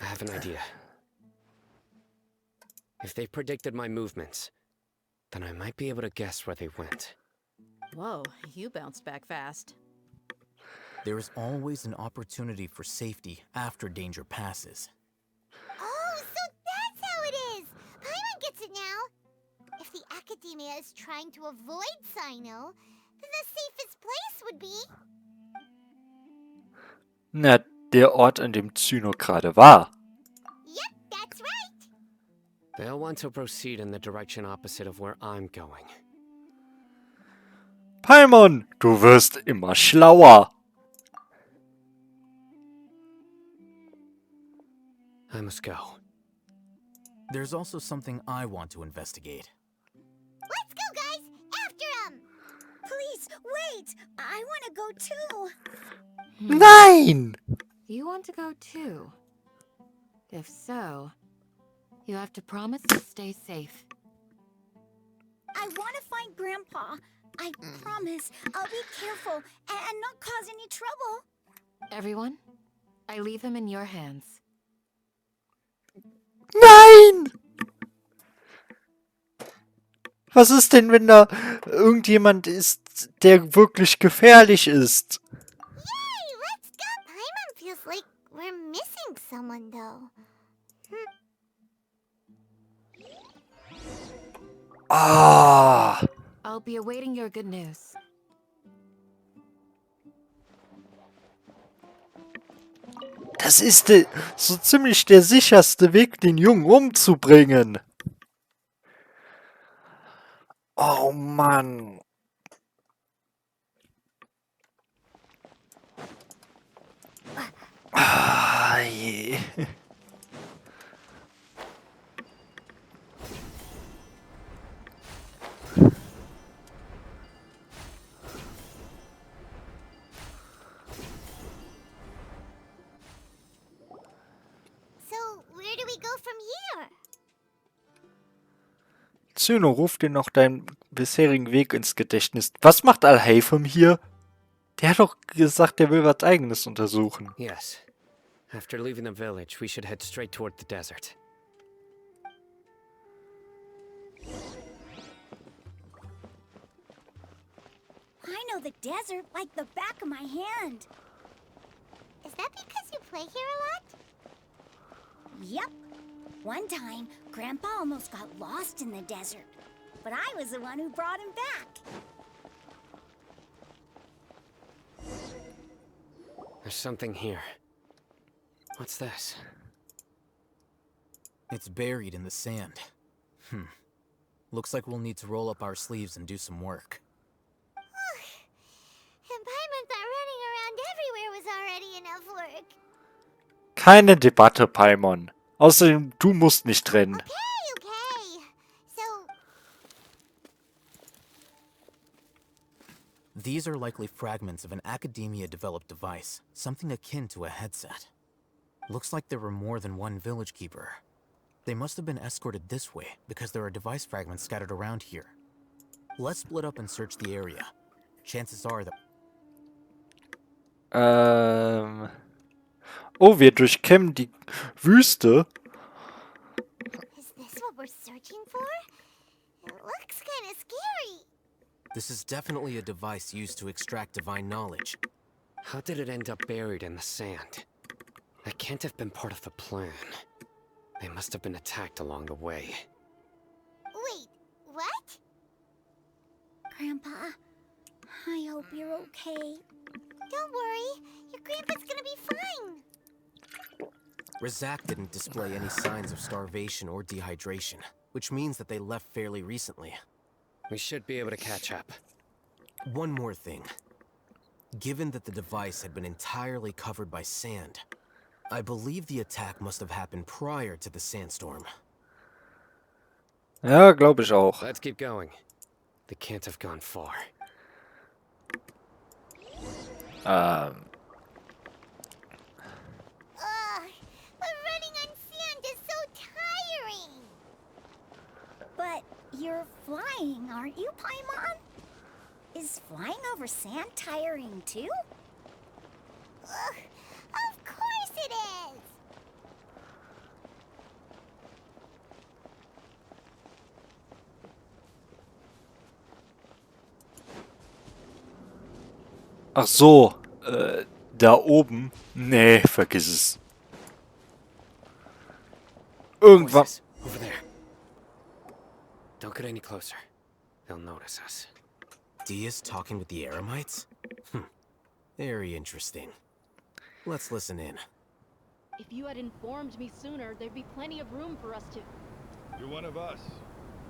I have an idea. If they predicted my movements, then I might be able to guess where they went. Whoa, you bounced back fast. There is always an opportunity for safety after danger passes. Oh, so that's how it is! Paimon gets it now! If the Academia is trying to avoid Sino, then the safest place would be... Na, der Ort, an dem Cyno gerade war. Yep, that's right! They'll want to proceed in the direction opposite of where I'm going. Paimon, du wirst immer schlauer. I must go. There's also something I want to investigate. Let's go, guys! After him! Please, wait! I want to go too! Nein! You want to go too? If so, you have to promise to stay safe. I want to find Grandpa. I promise I'll be careful and not cause any trouble. Everyone, I leave him in your hands. Nein! Was ist denn, wenn da irgendjemand ist, der wirklich gefährlich ist? Yay, let's go! Paimon feels like we're missing someone, though. Ah! I'll be awaiting your good news. Das ist so ziemlich der sicherste Weg, den Jungen umzubringen. Oh Mann. Ah, je. So, where do we go from here? Cyno, ruf dir noch deinen bisherigen Weg ins Gedächtnis. Was macht Al-Haytham hier? Der hat doch gesagt, der will was Eigenes untersuchen. Yes. After leaving the village, we should head straight toward the desert. I know the desert like the back of my hand. Is that because you play here a lot? Yep. One time, Grandpa almost got lost in the desert, but I was the one who brought him back. There's something here. What's this? It's buried in the sand. Looks like we'll need to roll up our sleeves and do some work. And Paimon thought running around everywhere was already enough work. Keine Debatte, Paimon. Außerdem, du musst nicht rennen. Okay. These are likely fragments of an Academia-developed device, something akin to a headset. Looks like there were more than one village keeper. They must have been escorted this way because there are device fragments scattered around here. Let's split up and search the area. Chances are that... Oh, wir durchkämmen die Wüste. Is this what we're searching for? It looks kind of scary. This is definitely a device used to extract divine knowledge. How did it end up buried in the sand? That can't have been part of the plan. They must have been attacked along the way. Wait, what? Grandpa, I hope you're okay. Don't worry, your grandpa's gonna be fine. Razak didn't display any signs of starvation or dehydration, which means that they left fairly recently. We should be able to catch up. One more thing. Given that the device had been entirely covered by sand, I believe the attack must have happened prior to the sandstorm. Ja, glaube ich auch. Let's keep going. They can't have gone far. But running on sand is so tiring. But you're flying, aren't you, Paimon? Is flying over sand tiring too? Ugh, of course it is. Ach so, da oben. Nee, vergiss es. Irgendwann. Voices, over there. Don't get any closer. They'll notice us. Dia's talking with the Eremites? Very interesting. Let's listen in. If you had informed me sooner, there'd be plenty of room for us to... You're one of us.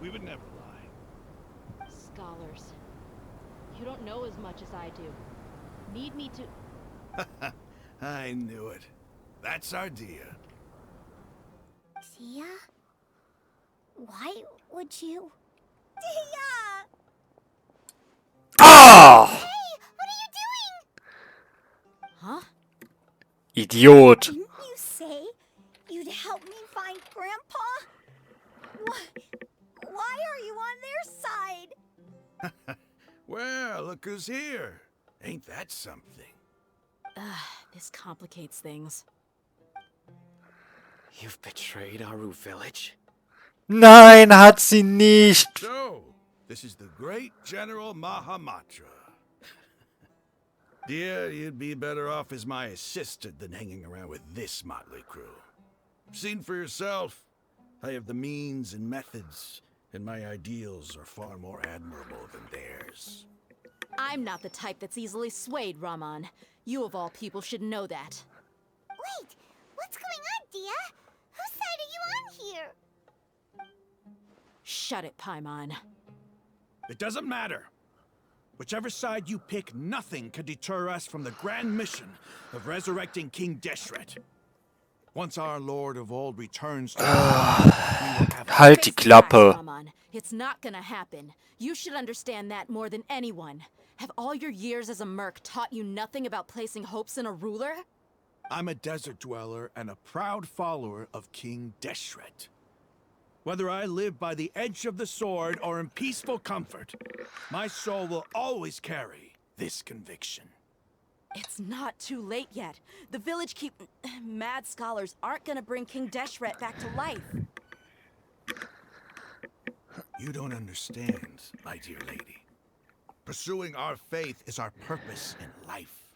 We would never lie. Scholars. You don't know as much as I do. Need me to... I knew it. That's our Dia. Dia? Why would you? Dia! Ah! Hey, what are you doing? Huh? Idiot. Didn't you say you'd help me find Grandpa? Why are you on their side? Well, look who's here. Ain't that something? This complicates things. You've betrayed Aru village? Nein, hat sie nicht. So, this is the great General Mahamatra. Dear, you'd be better off as my assistant than hanging around with this motley crew. Seen for yourself, I have the means and methods, and my ideals are far more admirable than theirs. I'm not the type that's easily swayed, Raman. You of all people should know that. Wait, what's going on, Dia? Whose side are you on here? Shut it, Paimon. It doesn't matter. Whichever side you pick, nothing can deter us from the grand mission of resurrecting King Deshret. Once our Lord of Old returns to us, we will have Halt die Klappe. Raman. It's not gonna happen. You should understand that more than anyone. Have all your years as a merc taught you nothing about placing hopes in a ruler? I'm a desert dweller and a proud follower of King Deshret. Whether I live by the edge of the sword or in peaceful comfort, my soul will always carry this conviction. It's not too late yet. The village mad scholars aren't gonna bring King Deshret back to life. You don't understand, my dear lady. Pursuing our faith is our purpose in life.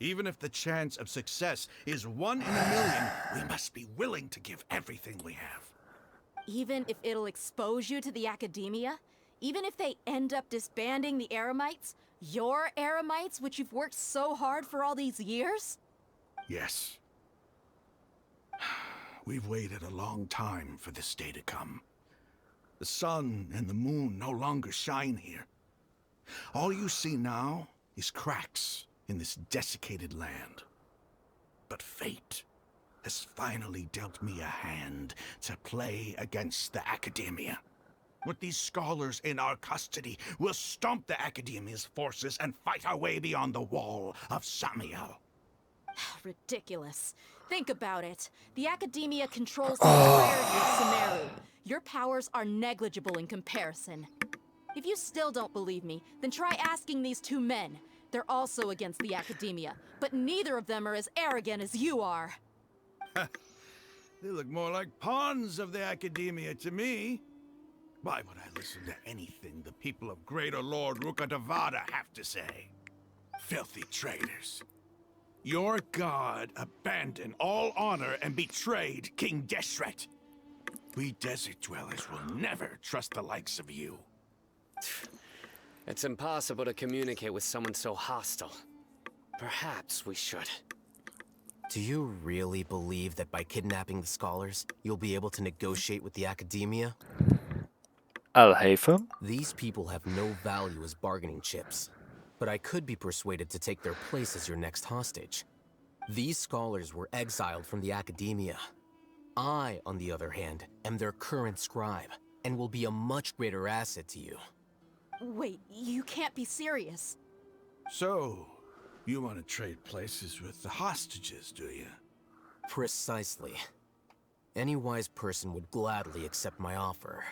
Even if the chance of success is 1 in a million, we must be willing to give everything we have. Even if it'll expose you to the academia? Even if they end up disbanding the Eremites? Your Eremites, which you've worked so hard for all these years? Yes. We've waited a long time for this day to come. The sun and the moon no longer shine here. All you see now is cracks in this desiccated land. But fate has finally dealt me a hand to play against the Academia. With these scholars in our custody, we'll stomp the Academia's forces and fight our way beyond the wall of Samiel. Ridiculous. Think about it. The Academia controls the entirety of Sumeru. Your powers are negligible in comparison. If you still don't believe me, then try asking these two men. They're also against the Academia, but neither of them are as arrogant as you are. They look more like pawns of the Academia to me. Why would I listen to anything the people of Greater Lord Rukkhadevada have to say? Filthy traitors. Your god abandoned all honor and betrayed King Deshret. We desert dwellers will never trust the likes of you. It's impossible to communicate with someone so hostile. Perhaps we should. Do you really believe that by kidnapping the scholars, you'll be able to negotiate with the Academia? I'll helfen. These people have no value as bargaining chips, but I could be persuaded to take their place as your next hostage. These scholars were exiled from the Academia. I, on the other hand, am their current scribe, and will be a much greater asset to you. Wait, you can't be serious. So, you want to trade places with the hostages, do you? Precisely. Any wise person would gladly accept my offer.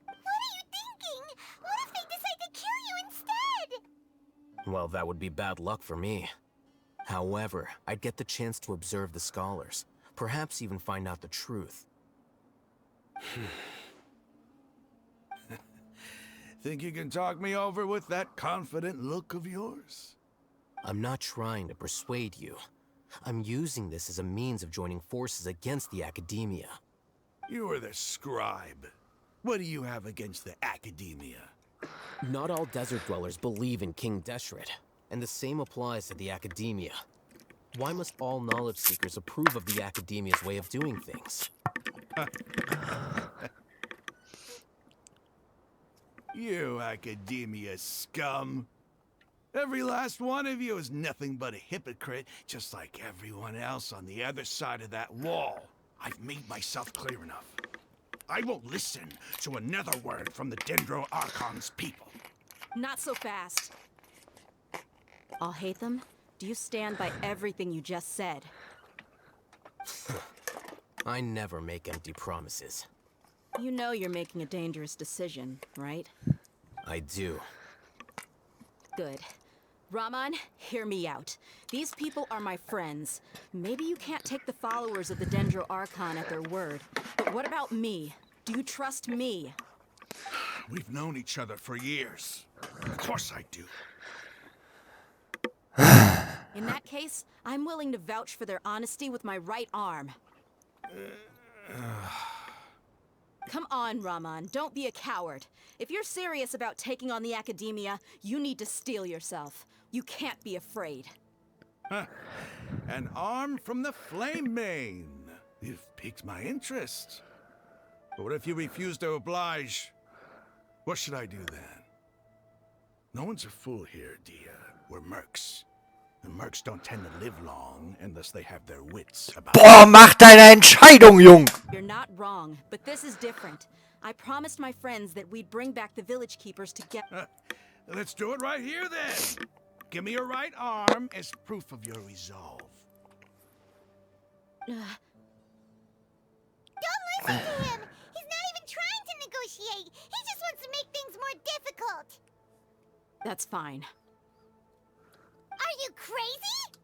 What are you thinking? What if they decide to kill you instead? Well, that would be bad luck for me. However, I'd get the chance to observe the scholars, perhaps even find out the truth. Think you can talk me over with that confident look of yours? I'm not trying to persuade you. I'm using this as a means of joining forces against the Academia. You are the scribe. What do you have against the Academia? Not all desert dwellers believe in King Deshret. And the same applies to the Academia. Why must all knowledge seekers approve of the Academia's way of doing things? You Academia scum. Every last one of you is nothing but a hypocrite, just like everyone else on the other side of that wall. I've made myself clear enough. I won't listen to another word from the Dendro Archon's people. Not so fast. I'll hate them. Do you stand by everything you just said? I never make empty promises. You know you're making a dangerous decision, right? I do. Good. Raman, hear me out. These people are my friends. Maybe you can't take the followers of the Dendro Archon at their word, but what about me? Do you trust me? We've known each other for years. Of course I do. In that case, I'm willing to vouch for their honesty with my right arm. Come on, Raman, don't be a coward. If you're serious about taking on the Academia, you need to steel yourself. You can't be afraid. An arm from the Flame Mane. You've piqued my interest. But what if you refuse to oblige? What should I do then? No one's a fool here, Dia. We're mercs. And mercs don't tend to live long unless they have their wits about Boah, mach deine Entscheidung, Jung! You're not wrong, but this is different. I promised my friends that we'd bring back the village keepers to get... Let's do it right here, then. Give me your right arm as proof of your resolve. Don't listen to him! He's not even trying to negotiate! He just wants to make things more difficult! That's fine. Are you crazy?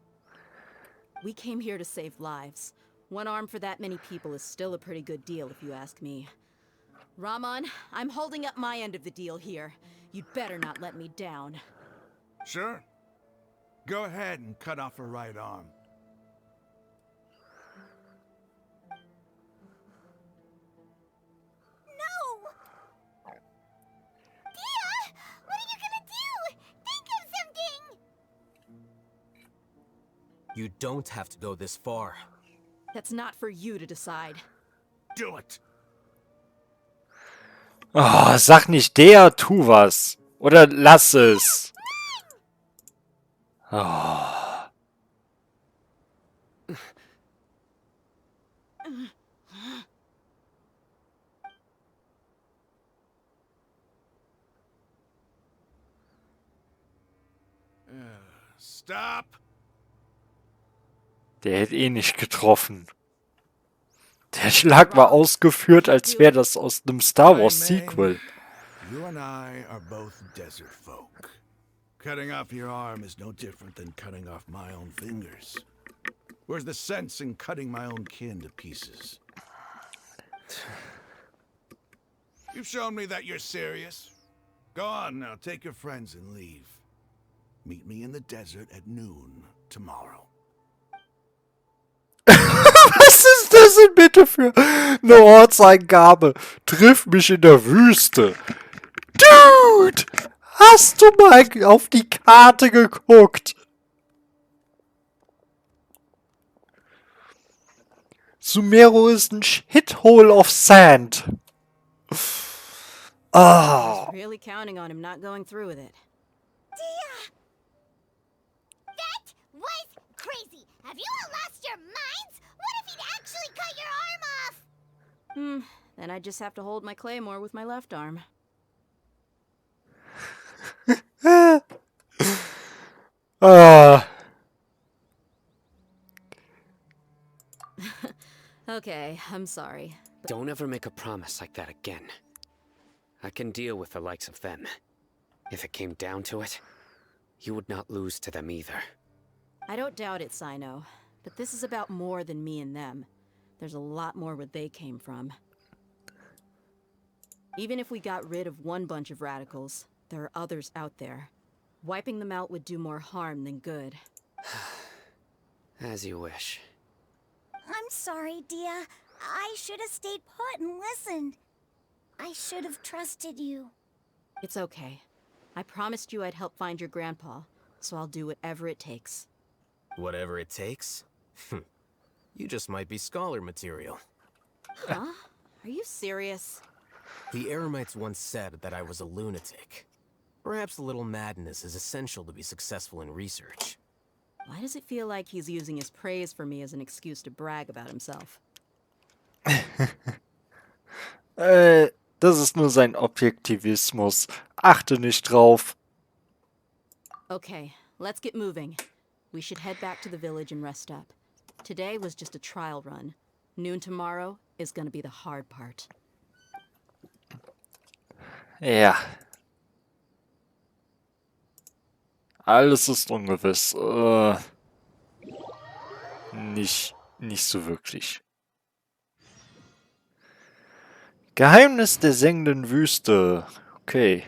We came here to save lives. One arm for that many people is still a pretty good deal, if you ask me. Raman, I'm holding up my end of the deal here. You'd better not let me down. Sure. Go ahead and cut off her right arm. No! Dia! What are you gonna do? Think of something! You don't have to go this far. That's not for you to decide. Do it! Oh, sag nicht der, tu was. Oder lass es. Oh. Stop! Der hätte eh nicht getroffen. Der Schlag war ausgeführt, als wäre das aus einem Star Wars Sequel. You and I are both desert folk. Cutting off your arm is no different than cutting off my own fingers. Where's the sense in cutting my own kin to pieces? You've shown me that you're serious. Go on now, take your friends and leave. Meet me in the desert at noon tomorrow. Was ist das denn bitte für eine Ortsangabe? Triff mich in der Wüste. Dude! Hast du mal auf die Karte geguckt? Sumero ist ein Shithole of Sand. I was really counting on him not going through with it. That was crazy. Have you all lost your minds? What if he'd actually cut your arm off? Then I just have to hold my claymore with my left arm. Okay, I'm sorry. Don't ever make a promise like that again. I can deal with the likes of them. If it came down to it, you would not lose to them either. I don't doubt it, Sino. But this is about more than me and them. There's a lot more where they came from. Even if we got rid of one bunch of radicals, there are others out there. Wiping them out would do more harm than good. As you wish. I'm sorry, Dia. I should have stayed put and listened. I should have trusted you. It's okay. I promised you I'd help find your grandpa, so I'll do whatever it takes. Whatever it takes? You just might be scholar material. Huh? Are you serious? The Eremites once said that I was a lunatic. Perhaps a little madness is essential to be successful in research. Why does it feel like he's using his praise for me as an excuse to brag about himself? Das ist nur sein Objektivismus. Achte nicht drauf. Okay, let's get moving. We should head back to the village and rest up. Today was just a trial run. Noon tomorrow is gonna be the hard part. Ja. Alles ist ungewiss. Nicht so wirklich. Geheimnis der sengenden Wüste. Okay.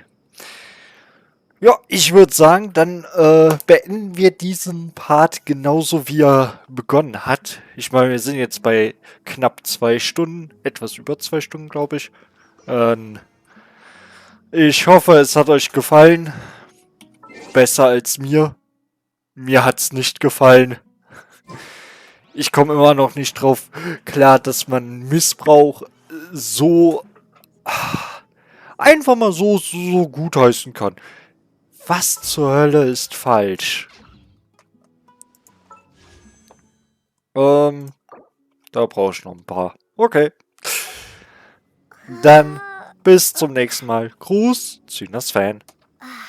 Ja, ich würde sagen, dann beenden wir diesen Part genauso wie er begonnen hat. Ich meine, wir sind jetzt bei knapp 2 Stunden. Etwas über 2 Stunden, glaube ich. Ich hoffe, es hat euch gefallen. Besser als mir. Mir hat's nicht gefallen. Ich komme immer noch nicht drauf klar, dass man Missbrauch so einfach mal so gutheißen kann. Was zur Hölle ist falsch? Da brauche ich noch ein paar. Okay. Dann bis zum nächsten Mal. Gruß, Zynas Fan.